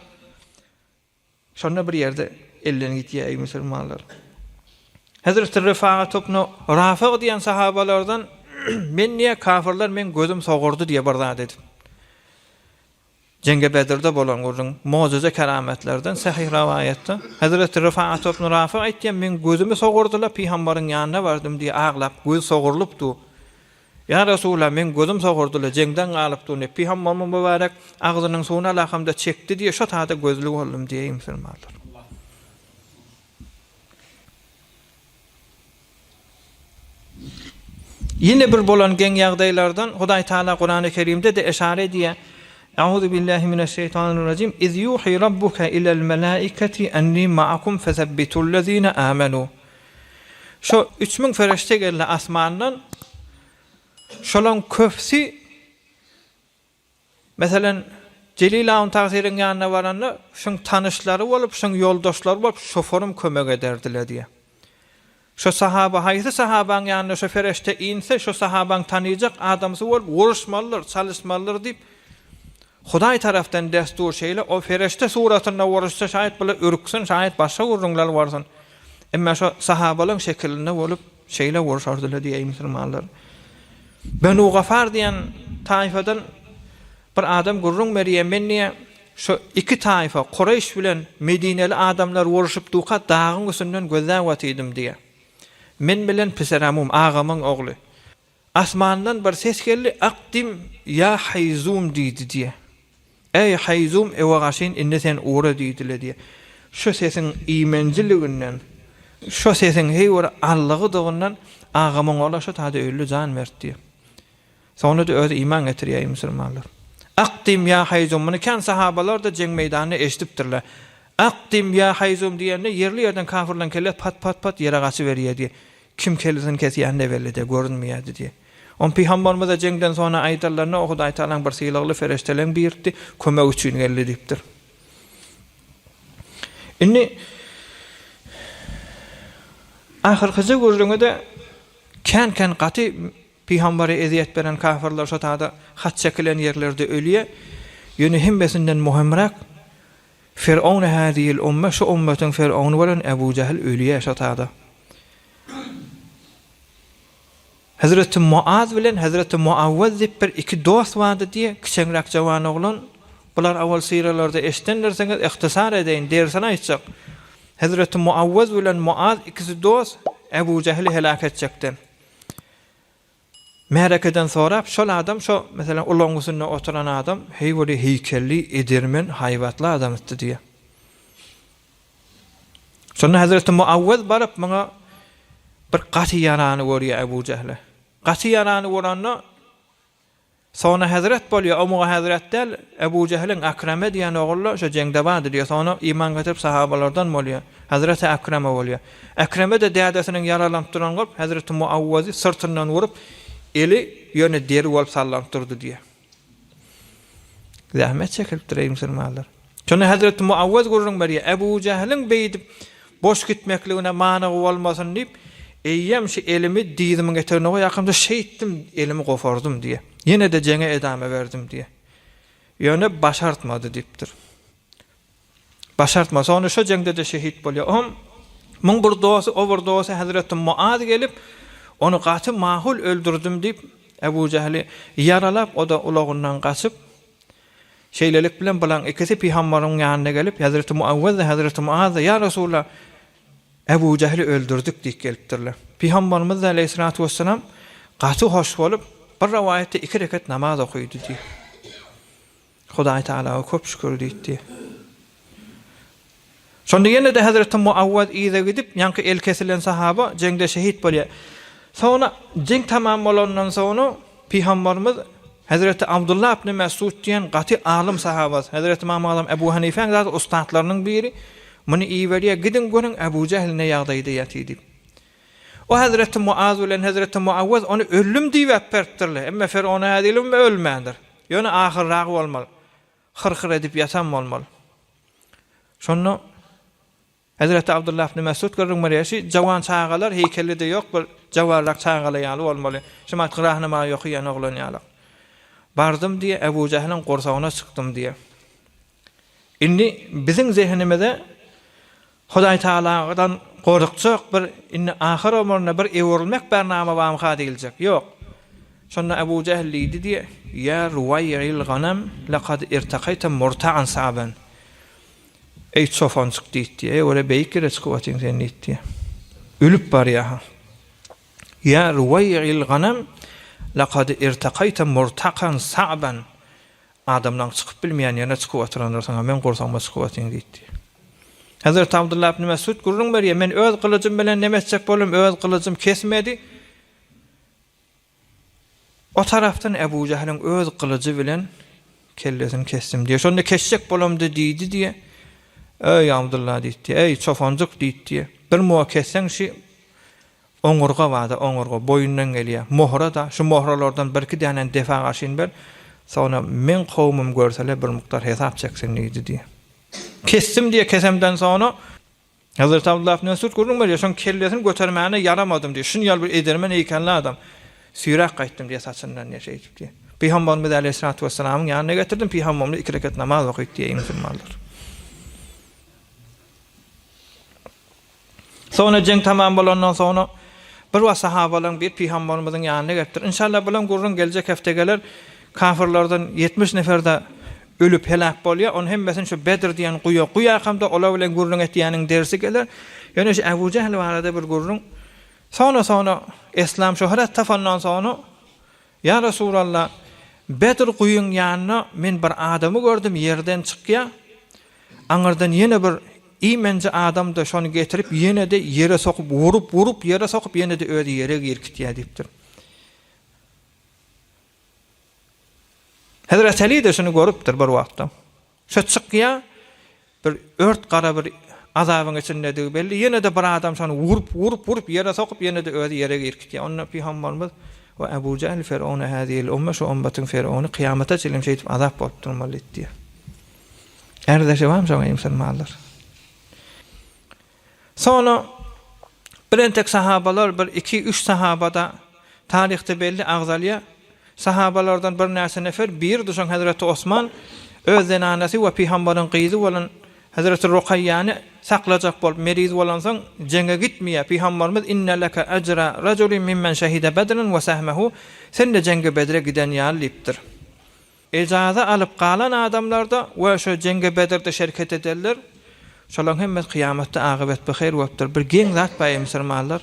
şonda bir ýerde elden gitýär ey Müslümanlar. Hazreti Rifa'a ibn Rafi' diýen sahabalardan men niye kafirler men gözüm sogurdu diye bir zat dedim. Jenge Bedir'de bolan gurrun mucize kerametlerden sahih rivayette Hazreti Rifa'a ibn Rafi' aýtdy, men gözümi sogurdular, Peygamberiň ýanyna bardım diye ağlap göz sogurlupdy. Ya Resulullah men gözüm sogurdular, jengden galypdy. Peygamberimiz mübarek agzynyň suwuny alakamda çekdi diye şo taýda gözlük boldum diýe Müslümanlar. Yine bir bolan gen ýagdaýlardan Hudaý Taala Kur'an-ı Kerimde de eşare diýe. Euzu billahi mineşşeytanirracim. İz yuhi rabbuka ila'l melaikati enni ma'akum fesabbitul-lezina amanu. Şu 3000 ferişte geldi asmandan. Şolan köpsi mesela Celilawun tagsirin ýanyna baranlar, şoň tanışlary bolup, şoň ýoldaşlary bolup, şoforum kömek ederdiler diye. Şu sahaba, haýsy sahabaň ýanyna şu ferişte inse, şu sahabaň tanıyacak adamsy bolup, uruşmalylar, çalışmalylar diýip Hudaý tarapdan destur şeýle o ferişte suratyna uruşsa şaýat bile ürksin, şaýat başga urunlar barsyn. Emma şu sahabalaryň şekilinde bolup şeýle uruşardylar diýe Müslümanlar. Benu Gafar diýen taýfadan bir adam gurrun beriye menniye şu iki taýfa Qurayş bilen Medineli adamlar uruşup duka dağın üstünden gözden watýdym diye. Men bilen piseramum ağamyň ogly. Asmandan bir ses geldi, "Aqdim ya Hayzum" diýdi diye. Ey Hayzum ewaşyn inde sen uğra diýdiler diye. Şu sesin imenjiliginden, şu sesin heýwer Allahy dogyndan ağamyň ogly şu taýda öldü jan mertdi. Sonra da öz iman getirýär Müslümanlar. Aqdim ya Hayzum, bunu kan sahabalar da jeng meýdanyna eşdipdirler. Aqdim ya Hayzum diýende yerli ýerden kafirler kelip pat ýere gaçy berýär diye. Kim kelsin kesýände belli de görünmeýärdi diye. On Peygamberimiz de jengden sonra aýtarlaryna Hudaý Taalaň bir sylagly ferişteleň birdi, kömek üçin geldi diýipdir. Inni ahyrkyjy görüňde kan gaty Peygamberi eziyet beren kafirler şu taýda hat çekilen yerlerde ölüye, ýöne hemmesinden muhimrak Firavun hadiýil umma, şu ummatyň Firavun bilen Ebu Cehil ölüye şu taýda. Hazreti Muaz bilen Hazreti Muawwaz diýip bir iki dost vardy diye kiçenrak jawan oglan Bular awal siralarda eşitdenlerseňiz ihtisar edeýin dersen aýtjak. Hazreti Muawwaz bilen Muaz ikisi dost Ebu Cehli helak etjekden. Merakeden sonra şol adam şu mesela ulanysyna oturan adam heýweli heykelli edirmen haýwatly adam etdi diýe. Şonda Hazreti Muawwaz barıp maňa bir gaty yarany görýär Ebu Cehli. Gaty yarany göranda sonra Hazret bolýar, o Hazret del Ebu Cehlin Akrame diýen oğullar şo jengde bardy diýär. Sonra iman getirip sahabalardan bolýar. Hazreti Akrame bolýar. Akrame de dädesiniň yaralanıp duran görüp Hazreti Muawwazy sırtyndan vurup eli ýöne deri bolup sallanıp durdy diýär. Zähmet çekip durýar musulmanlar. Şonu Hazreti Muawwaz gurrun beri Ebu Cehlin beýdip boş gitmekligine manygy bolmasyn diýip eýýem şu elimi diýdimiň eterine ýakymda şeýitdim, elimi gofardym diýär. Yine de jenge edame verdim diye. Yöne başartmadı diptir. Başartma. Sonra şu jengde de şehit bolýar. Muň bir dostu, o bir dostu Hazreti Muaz gelip onu gaty mahul öldürdüm dip Ebu Cehli yaralap o da ulagyndan gaçyp şeýlelik bilen bilen ikisi peýgamberiň ýanyna gelip Hazreti Muawwaz we Hazreti Muaz ya Rasulullah Ebu Cehli öldürdük diýip gelipdirler. Peýgamberimiz aleyhissalatu vesselam gaty hoş bolup bir rivayette 2 rekat namaz okuydu diye. Hudaý Taala köp şükür diýdi. Şonda ýene de Hazreti Muawwaz ýa gidip ýanky el kesilen sahaba jengde şehit bolýar. Sonra jeng tamam bolandan sonra Peýgamberimiz Hazreti Abdullah ibn Mesud diýen gaty alim sahabas, Hazreti Imam Ebu Hanifeň zat ustadlarynyň biri, muny iýberýär, gidin görün Ebu Cehl ne ýagdaýda ýatydy. O Hazreti Muaz bilen Hazreti Muawwaz onu ölüm diýip beripdirler. Emma Ferona hadilim ölmändir. Ýöne ahyrragy bolmaly. Hırhır edip ýatam bolmaly. Şonu Hazreti Abdullah ibn Mesud görüň merýäşi jawan çağalar heykeli de ýok, bir jawarlak çağalar ýaly bolmaly. Şemat rahnama ýok ýan oglan ýaly. Bardım diye Ebu Cehlin gorsagyna çykdym diye. Indi bizim zehnimizde Hudaý Taala'dan gorukçak bir inni ahir ömrüne bir ewrilmek bernama bam hadiljek. Ýok. Şonda Ebu Cehl diýdi diye ya ruwayil ghanam laqad irtaqayta murta'an sa'ban. Ey çofançyk diýdi. Öyle beýkire çykyp sen diýdi. Ölüp bar ya. Ya ruwayil ghanam laqad irtaqayta murtaqan sa'ban. Adamdan çykyp bilmeýän ýerine çykyp oturanlar sana men gorsagma çykyp diýdi. Hazreti Abdullah ibn Mesud gurrun berýär, men öz kılıcım bilen nemetsek bolum, öz kılıcım kesmedi. O taraftan Ebu Cehlin öz kılıcı bilen kellesini kestim diye. Şonda kesecek bolum diýdi diye. Ey Abdullah diýdi, ey çofanjyk diýdi. Bir mowa kessen şi oňurga wada, oňurga boyundan gelýär. Mohra da şu mohralardan bir iki dänen defa gaşyn ber. Sonra men kowmum görseler bir mukdar hesap çeksin diýdi diye. Kestim diye kesemden sonra Hazreti Abdullah ibn Mesud gurrun berýär, şoň kellesini götermäne yaramadım diye. Şunu ýal bir edirmen eýkenli adam. Süýrak gaýtdym diye saçyndan ýaşaýdyp diye. Peýgamberimiz aleyhissalatu vesselamyň ýanyna getirdim, peýgamberimiz 2 rekat namaz okuýdy diye musulmanlar. Sonra jeng tamam bolandan sonra bir wa sahabalaryň bir peýgamberimiziň ýanyna getirdi. İnşallah bilen gurrun geljek hefte geler kafirlerden 70 neferde ölüp helak bolýar. On hemmesini şu Bedr diýen guýa hamda ola bilen gurrun etýäniň dersi geler. Ýöne şu Ebu Cehl barada bir gurrun. Sonra İslam şöhret tafandan sonra ya Resulallah Bedr guýun ýanyna men bir adamy gördüm ýerden çykýar. Aňardan ýene bir imenci adam da şonu getirip ýene de ýere sokup vurup ýere sokup ýene de öýde ýere girkitýär diýipdir. Hazreti Ali de şunu görüpdir bir wagtda. Şu çykýar bir ört gara bir azabyň içinde belli. Ýene de bir adam şonu vurup ýere sokup ýene de öýde ýere girkitýär. Onda Peýgamberimiz we Ebu Cehl Fer'auna hadihi al-umma şu ummatyň Fer'auny kıyamata çelim şeýdip azap bolup durmaly diýdi. Erde şewam şoňa musulmanlar. Sonra bilentek sahabalar bir 2-3 sahabada tarihte belli agzalya sahabalardan bir näse nefer bir düşen Hazreti Osman öz zenanesi we Peýgamberiň gyzy bolan Hazreti Ruqayyany saklajak bolup meriz bolansaň jenge gitmeýär. Peýgamberimiz inne laka ajra rajulin mimmen şahida Bedran we sahmehu sen de jenge Bedre giden ýaly diýipdir. ejaza alıp qalan adamlarda we şo jenge Bedirde şerket ederler. Şolaň hemme kıyamatda agybat bäher bopdyr. Bir geň zat baý musulmanlar.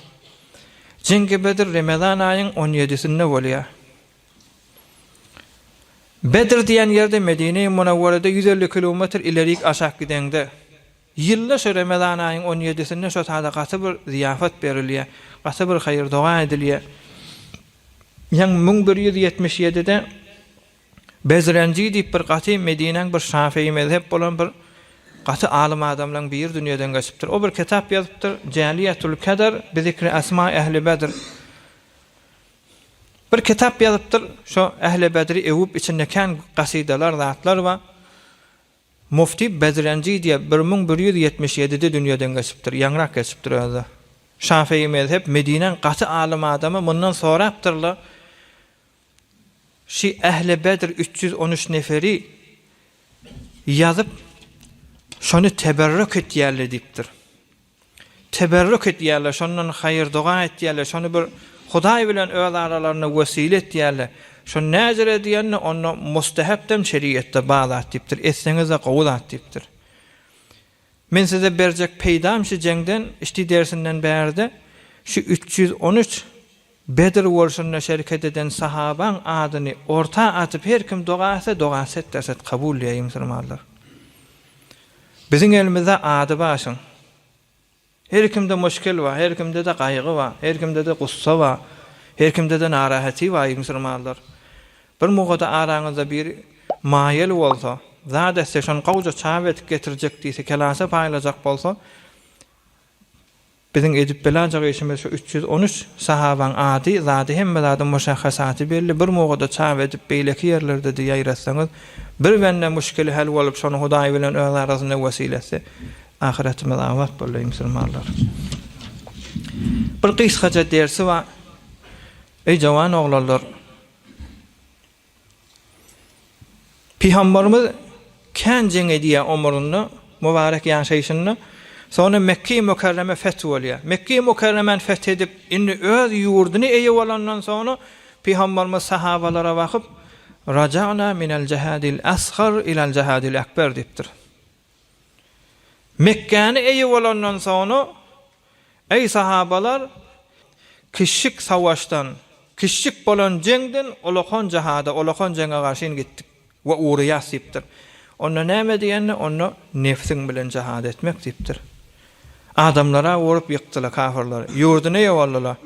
Jenge Bedir Ramazan aýynyň 17-sinde bolýar. Bedir diýen ýerde Medine-i Munawwarada 150 kilometr ilerik aşak gidende. Ýyllar şo Ramazan aýynyň 17-sinde şo taýda gaty bir ziyafat berilýär. Gaty bir haýır doga edilýär. Ýang 1177-de Bezrenci diýip bir gaty Medineň bir Şafii mezhep bolan bir gaty alim adamlaryň bir dünýeden geçipdir. O bir kitap ýazypdyr. Jaliyatul Kader bi zikri asma ehli Bedr. Bir kitap ýazypdyr. Şo ehli Bedri ewip içinde kan gasidalar, zatlar we Mufti Bezrenci diye 1177-de dünýeden geçipdir. Ýanrak geçipdir ýa-da. Şafii mezhep Medineň gaty alim adamy mundan sorapdyrlar. Şi ehli Bedr 313 neferi ýazyp şonu teberrük etýärler diýipdir. Teberrük etýärler, şondan haýyr doga etýärler, şonu bir Hudaý bilen öz aralaryna wesile etýärler. Şo näzir edýänni onu mustahapdan şeriatda bağlat diýipdir. Etseňiz de gowulat diýipdir. Men size berjek peýdam şu jengden işti dersinden bärde şu 313 Bedir bolşunda şerket eden sahabaň adyny orta atyp her kim dogasy dogaset derset kabul ýaýy musulmanlar. Biziň elimizde ady başyň. Her kimde müşkil var, her kimde de gaýgy var, her kimde de gussa var, her kimde de narahaty var musulmanlar. Bir mugada araňyzda bir maýel bolsa, zada şon gowja çawet getirjek diýse, kelasa paýlajak bolsa, biziň edip bilenjek işimiz şu 313 sahabaň ady, zada hemme zada müşahhasaty belli, bir mugada çawet edip beýleki ýerlerde ýaýratsaňyz, bir bende müşkil hal bolup şonu Hudaý bilen öz arasyna wesilesi ahiretimiz awat bolýar musulmanlar. Bir kysgaça dersi var. Ey jawan oglanlar, Peygamberimiz kän jenge diýe ömrüni, mübarek ýaşaýyşyny sonra Mekke-i Mükerreme fetholýar. Mekke-i Mükerremen fethedip indi öz ýurduny eýe bolandan sonra Peygamberimiz sahabalara bakyp raja'na minel jihadil asghar ilal jihadil akbar diýipdir. Mekke'ni eýe bolandan sonra ey sahabalar kişik savaştan, kişik bolan jengden ulakhan jihada, ulakhan jenge garşy gitdik we uryas diýipdir. Onu näme diýenni, onu nefsiň bilen jihad etmek diýipdir. Adamlara worup ýykdylar kafirler, ýurduny ýewaldylar.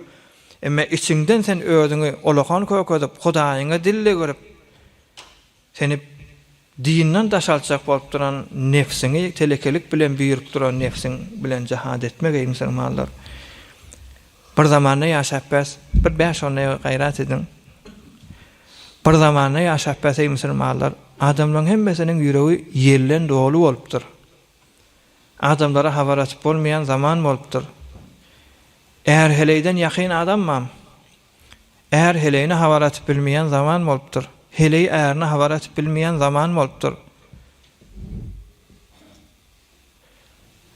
Emma içinden sen özüňi ulakhan köködüp, Hudaýyňa dille görüp, seni dinden daşalçak bolup duran nefsini telekelik bilen büýürüp duran nefsin bilen jihad etmek ey musulmanlar. Bir zamanda ýaşapbäs, bir 5-10 gaýrat edin. Bir zamanda ýaşapbäs ey musulmanlar, adamlaryň hemmesiniň ýüregi ýerlen dolu bolupdyr. Adamlara habarat bolmayan zaman bolupdyr. Eğer heleyden ýakyn adammam, eğer heleyni habarat bilmeyen zaman bolupdyr. Heleyi eğerine havarat bilmeyen zaman bolupdyr.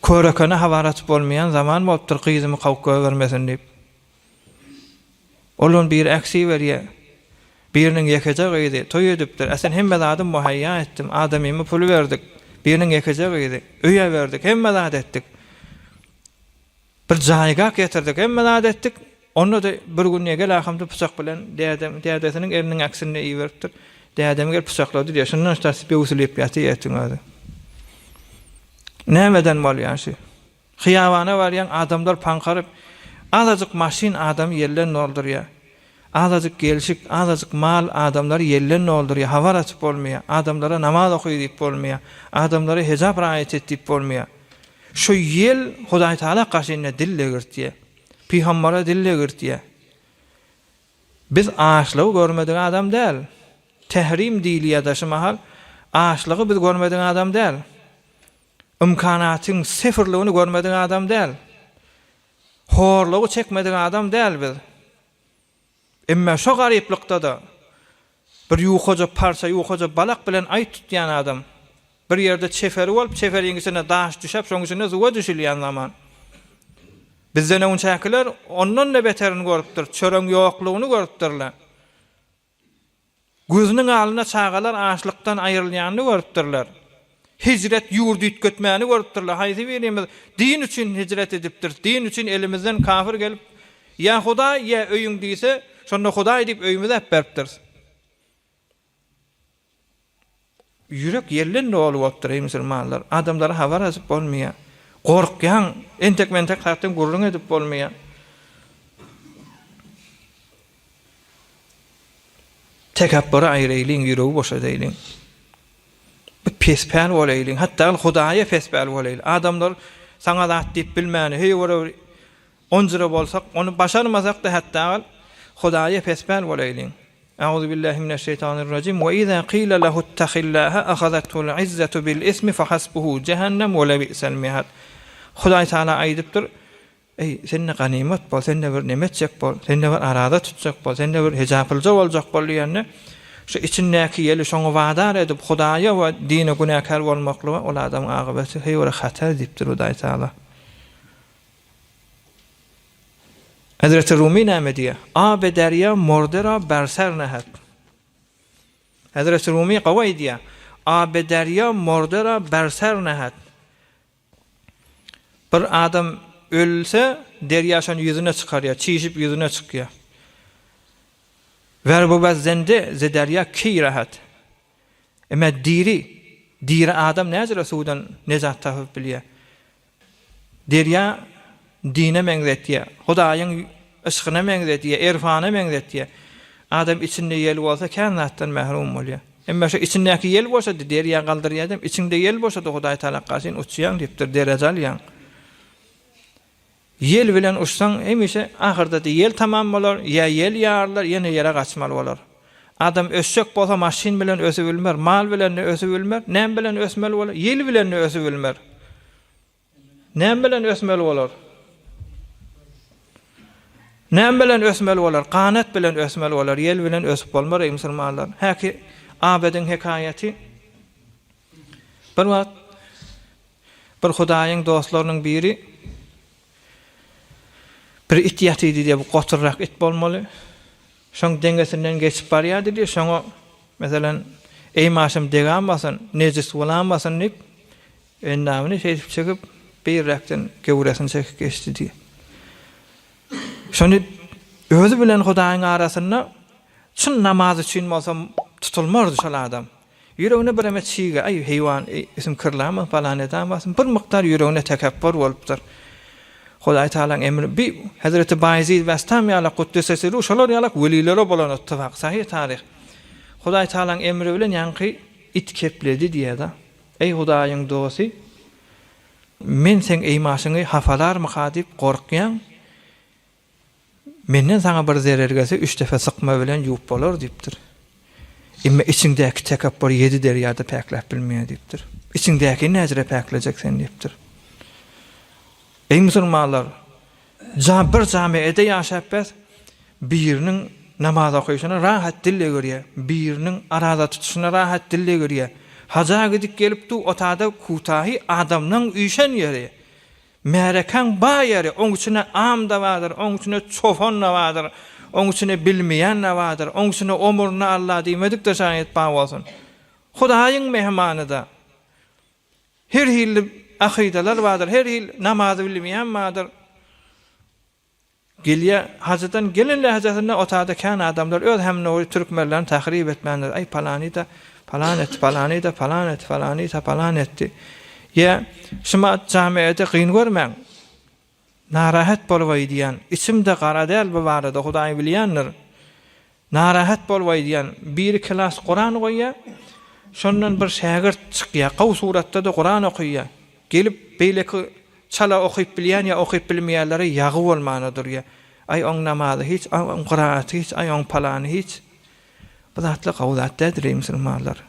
Körekene havarat bolmayan zaman bolupdyr, gyzymy kawka bermesin diýip. Olun bir aksi berýär. Biriniň ýekejek gyzy toý edipdir. Asen hemme adam muhayya etdim. Adamymy pul berdik. Biriniň ýekejek gyzy öýe berdik. Hemme zat etdik. Bir jaýga getirdik. Hemme zat etdik. Onu da bir gün gel ahamda pıçak bilen dädesiniň eriniň aksine iýeripdir. Dädem gel pıçaklady diýär. Şondan tasy bewuslep ýaty ýetdiňadi. Nämeden bolýar şu? Hyýawana barýan adamlar pankaryp, azadyk maşin adam ýerlen doldurýar. Azadyk gelşik, azadyk mal adamlar ýerlen doldurýar. Hawar açyp bolmaýar. Adamlara namaz okuýy diýip bolmaýar. Adamlara hejab raýat et diýip bolmaýar. Şu ýel Hudaý Taala gaşyna dille girtýär. Peygamber'e dille girtýär. Biz aşlygy görmedik adam däl. Tehrim diýilýär daşy mahal. Aşlygy biz görmedik adam däl. İmkanatyň sifirligini görmedik adam däl. Horlugy çekmedik adam däl biz. Emma şo garyplykda da bir ýukaja parça, ýukaja balak bilen aý tutýan adam bir ýerde çeferi bolup, çeferiňisine daş düşäp, şoňysine suwa düşülýän zaman bizden onçakylar ondan da beterini görüpdir. Çöreň ýoklugyny görüpdirler. Gözünün alına çağalar açlıktan ayrılýanyny görüpdirler. Hicret ýurdu itgetmäni görüpdirler. Haýsy berýämiz? Din üçin hicret edipdir. Din üçin elimizden kafir gelip ya Hudaý ya öýüň diýse, şonda Hudaý diýip öýümizde hep beripdir. Yürek yerlen ne olup ey musulmanlar? Adamlara habar azyp bolmaýar. Gorkýan, entek-mentek hatdan gurrun edip bolmaýar. Tekabbura aýrylyň, ýüregi boşa diýilen. Pespäl bolaylyň, hatda Hudaýa pespäl bolaylyň. Adamlar saňa zat diýip bilmäni, hey wara onjyra bolsak, onu başarmasak da hatda Hudaýa pespäl bolaylyň. Euzu billahi mineşşeytanirracim. Ve iza qila lehu ittaqillaha akhadhathu'l izzatu bil ismi fahasbuhu cehennem ve la bi'sal mihad. Hudaý taala aýdypdyr. Ey senne ganimet bol, senne bir nemetjek bol, senne bir arada tutjak bol, senne bir hejapylja boljak bol diýende şu içindäki ýeli şoňa wagdar edip Hudaýa we dine günäkär bolmakly ol adam agybety heýwara hatar diýipdir Hudaý taala. Hazreti Rumi näme diýär? Abe derya mordera berser nehat. Hazreti Rumi gawa diýär. Abe derya mordera berser nehat. Bir adam ölse deryaşan yüzüne çıkarıyor, çiğişip yüzüne çıkıyor. Ver bu bazzende ze derya ki rahat. Ama diri adam nezre sudan nezat tahıp biliyor. Derya dine mengzetiye, Hudaýyň ışkyna mengzetiye, irfana mengzetiye. Adam içinde yel bolsa känatdan mahrum bolýar. Emma şu içindäki yel bolsa derya galdyrýar adam, içinde yel bolsa da Hudaý taala gaşyn uçýan diýipdir, derece alýan. Yel bilen uçsaň hemişe ahyrda da yel tamam bolar, ya yel ýarlar, ýene ýere gaçmaly bolar. Adam ösjek bolsa maşin bilen ösüp bilmer, mal bilen ösüp bilmer, näme bilen ösmeli bolar, yel bilen ösüp bilmer. Näme bilen ösmeli bolar? Näme bilen ösmeli bolar? Qanat bilen ösmeli bolar, yel bilen ösüp bolmar ey musulmanlar. Häki Abedin hekaýaty. Bir Hudaýyň dostlarynyň biri bir it ýatydy diýip bu goturrak it bolmaly. Şoň dengesinden geçip barýardy diýip şoňa meselem ey maşym deganmasyn, nejis bolanmasyn diýip endamyny çekip bir rakdan gewresini çekip geçdi diýip. Şonu özü bilen Hudaýyň arasynda çyn namaz üçin bolsam tutulmardy şol adam. Ýüregine bir emet çiğe, ay heýwan isim kirlama falan edammasyn, bir miktar ýüregine tekabbür bolupdyr. Hudaý taalaň emri bi Hazreti Bayezid Bastami ala kuddesesiru şolar ýalak welilere bolan ittifaq sahih tarih. Hudaý taalaň emri bilen ýanky it kepledi diýär. Ey Hudaýyň dosy, men sen eýmaşyňy hafalar mykadip gorkýan. Menden saňa bir zerer gelse 3 defa sykma bilen ýuwup bolar diýipdir. Emma içiňdäki tekabbür 7 derýada päkläp bilmeýär diýipdir. İçiňdäki näzire päklejek sen diýipdir. Ey musulmanlar, bir jamiýede ýaşap biriniň namaz okuýuşyna rahat dille görýär, biriniň arada tutuşyna rahat dille görýär. Haja gidip gelipdi, otada kutahy adamnyň üýşen ýeri. Märekan ba ýeri, oň üçine am da bardyr, oň üçine çofan da bardyr, oň üçine bilmeýän da bardyr, oň üçine omurna Allah diýmedik de şaýet ba bolsun. Hudaýyň mehmany da. Her hilli aqidalar vardır, her hil namazı bilmeýän vardır. Gelýär, hajadan gelenler hajatynda otada kan adamlar öz hemne o türkmenlerini tahrip etmenler. Ay palany da falan etdi. Ya şuma jamiýete qyyn görmäň. Narahat bolýar diýen, içimde gara däl bu barada Hudaý bilýändir. Narahat bolýar diýen, bir klas Qur'an goýýar. Şondan bir şagirt çykýar, gaw suratda da Qur'an okuýar. Gelip beýleki çala okyp bilýän ýa okyp bilmeýänlere ýagy bolmanydyr ýa. Ay oň namazy hiç, oň qiraat hiç, ay oň palany hiç. Bu zatly gawlatdadyr musulmanlar.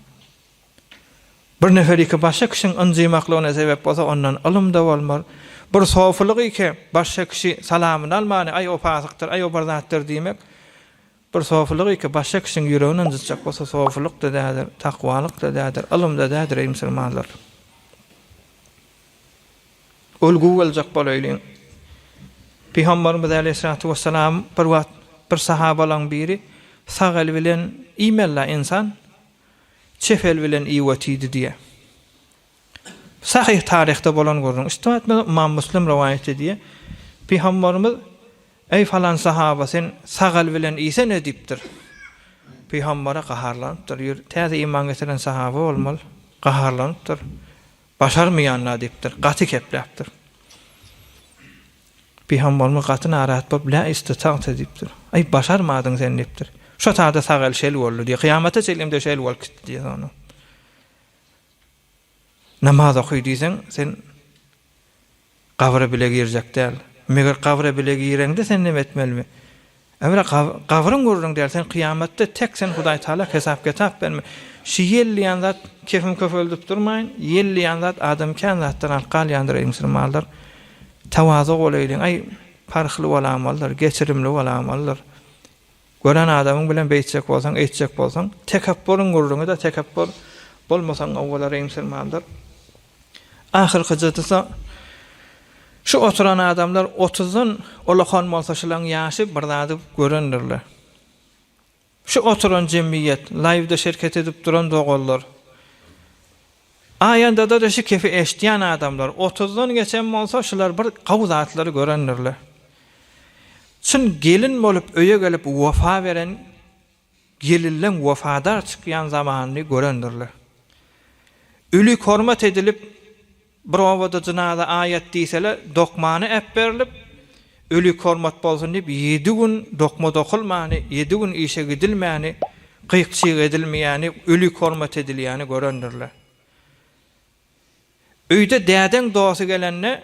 Bir nefer iki başga kişiň ynjymaklygyna sebäp bolsa ondan alym da bolmar. Bir soflyk iki başga kişi salamyny almany, ay o fasykdyr, ay o barzatdyr diýmek. Bir soflyk iki başga kişiň ýüregine ynjytjak bolsa soflyk da dädir, takwalyk da dädir, alym da dädir musulmanlar. Olgu boljak bolaylyň. Peygamberimiz Aleyhissalatu vesselam bir sahabalaryň biri sağ el bilen imella insan, çef el bilen iwatidi diye. Sahih tarihte bolan görün. İşte İmam Müslim rivayet ediyor. Peygamberimiz ey falan sahaba sen sağ el bilen isen edipdir. Peygambere qaharlanıpdır. Täze iman getiren sahaba bolmaly. Qaharlanıpdır. Başarmayanlar dipdir. Gaty kepläpdir. Peygamberimiz gaty narahat bolup la istita'at edipdir. Ay başarmadın sen dipdir. Şu taada sağ el şel boldy diye kıyamata çelimde şel bol kitdi diye onu. Namaz okuyduysan sen qabra bile girecek däl. Meger qabra bile girende sen ne etmelmi? Evra qavrın görürün dersen kıyametde tek sen Hudaý Taala hesap kitap berme. Şu yelliyan zat kefim köföldüp durmayın. Yelliyan zat adamkan zatdan alqal yandırayım sırmallar. Tawazu bolayın. Ay farklı bolanmalar, geçirimli bolanmalar. Gören adamın bilen beýtjek bolsaň, eýtjek bolsaň, tekabburun görürüňe de tekabbur bolmasaň awwalarayım sırmallar. Ahirki jytysa şu oturan adamlar 30'un olakan bolsa şulan ýaşy bir zady görendirler. Şu oturan jemiyet, live'da şirket edip duran dogollar. Aýanda da şu kefi eşdiýän adamlar 30'dan geçen bolsa şular bir gawy zatlary görendirler. Şun gelin bolup öýe gelip wafa beren gelinlen wafadar çykýan zamanyny görendirler. Ölü hormat edilip Brovada cinaza ayet diýseler dokmany ep berilip ölü hormat bolsun diýip 7 gün dokma dokulmany, 7 gün işe gidilmäni, qyýkçyk edilmeýäni, ölü hormat edilýäni görendirler. Öýde däden doğasy gelenne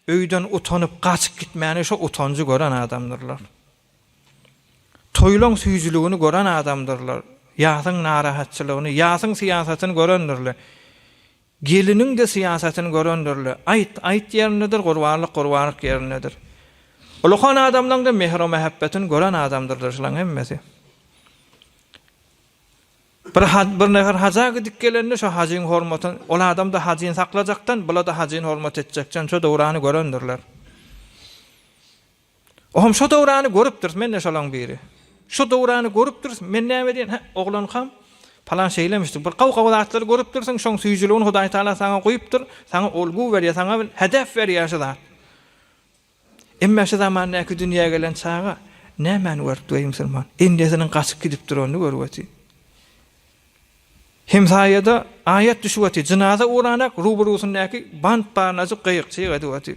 öýden utanyp gaçyp gitmäni şu utanjy gören adamdyrlar. Toýlaň süýjüligini gören adamdyrlar. Ýasyň narahatçylygyny, ýasyň siýasatyny görendirler. Gelinin de siyasetini görendirler. Ayt yerindedir, gurbanlyk yerindedir. Ulukan adamdan da mehr ve mehabbetini gören adamdırlar şulan hemmesi. Bir nefer haja gidip gelende şu hajyň hormatyn, ol adam da hajyny saklajaktan, bula da hajyny hormat etjekden şu döwrany görendirler. Ohum şu döwrany görüpdir, men de şulan biri. Şu döwrany görüpdir, men näme diýen? Oglan ham falan şeylemişdir. Bir qaw zatlary görüp dursaň, şoň süýjüligini Hudaý Taala saňa goýupdyr, saňa olgu berýär, saňa bir hedef berýär şu zat. Emma şu zamanyňky dünýäge gelen çağa nämen wert musulman? Endesinin gaçyp gidip duranyny görüweti. Hem saýada ayet düşüweti, cenaza uğranak ruburusyndaky band barnazy qyýkçy edýäti.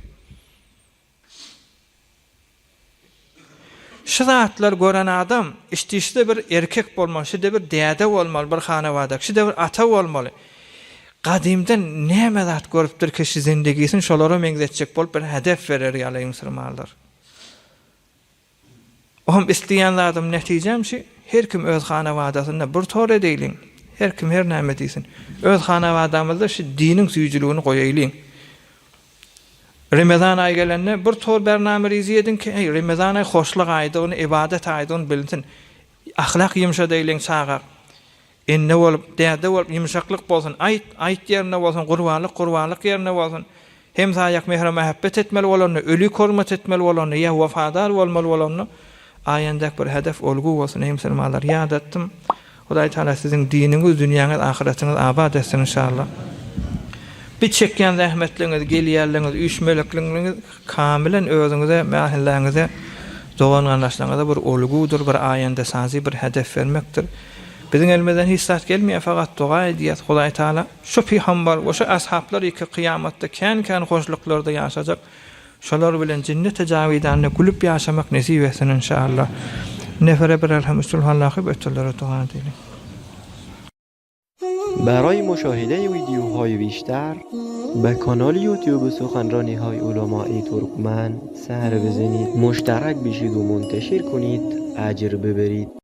Şahatlar gören adam işte bir erkek bolmaly, şide bir däde bolmaly, bir hanawada, şide bir ata bolmaly. Gadimden näme zat görüpdir ki şu zindegisini şolara meňzetjek bolup bir hedef berer ýaly musulmanlar. Ohum isteýän adam netijem her kim öz hanawadasyna bir tor edeýin. Her kim her näme diýsin. Öz hanawadamyzda şu diniň süýjüligini goýaýlyň. Ramazan ayı gelende bir tor bername rizi edin ki Ramazan ayı hoşluk aydı, onu ibadet aydı, onu bilinsin. Ahlak yumuşa deyilen çağa. Enne olup, derde olup, yumuşaklık bolsun, ayet yerine bolsun, kurbanlık yerine bolsun. Hem sayak mehre mehabbet etmeli olanı, ölü kormat etmeli olanı, ya vefadar olmalı olanı. Ayendak bir hedef olgu bolsun, ey musulmanlar. Yad ettim. Hudaý Taala sizin dininiz, dünýäňiz, ahiretiniz abad etsin inşallah. Bir çekýän zähmetliňiz, gelýärliňiz, üýşmelikliňiz kamilen özüňize, mähilleňize, dogan anlaşlaňyza bir olgudur, bir aýanda sazy bir hedef vermekdir. Biziň elimizden hiç zat gelmeýär, faqat dua edýär Hudaý Taala. Şu peýgamber we şu ashablar iki kıyamatda kän hoşluklarda ýaşajak. Şolar bilen cennete jawidanne gülüp ýaşamak nesip etsin inşallah. Nefere bir elhamdülillah ötürlere dua edelim. برای مشاهده ویدیوهای بیشتر به کانال یوتیوب سخنرانی های علماء ترکمن سر بزنید، مشترک بشید و منتشر کنید، اجر ببرید.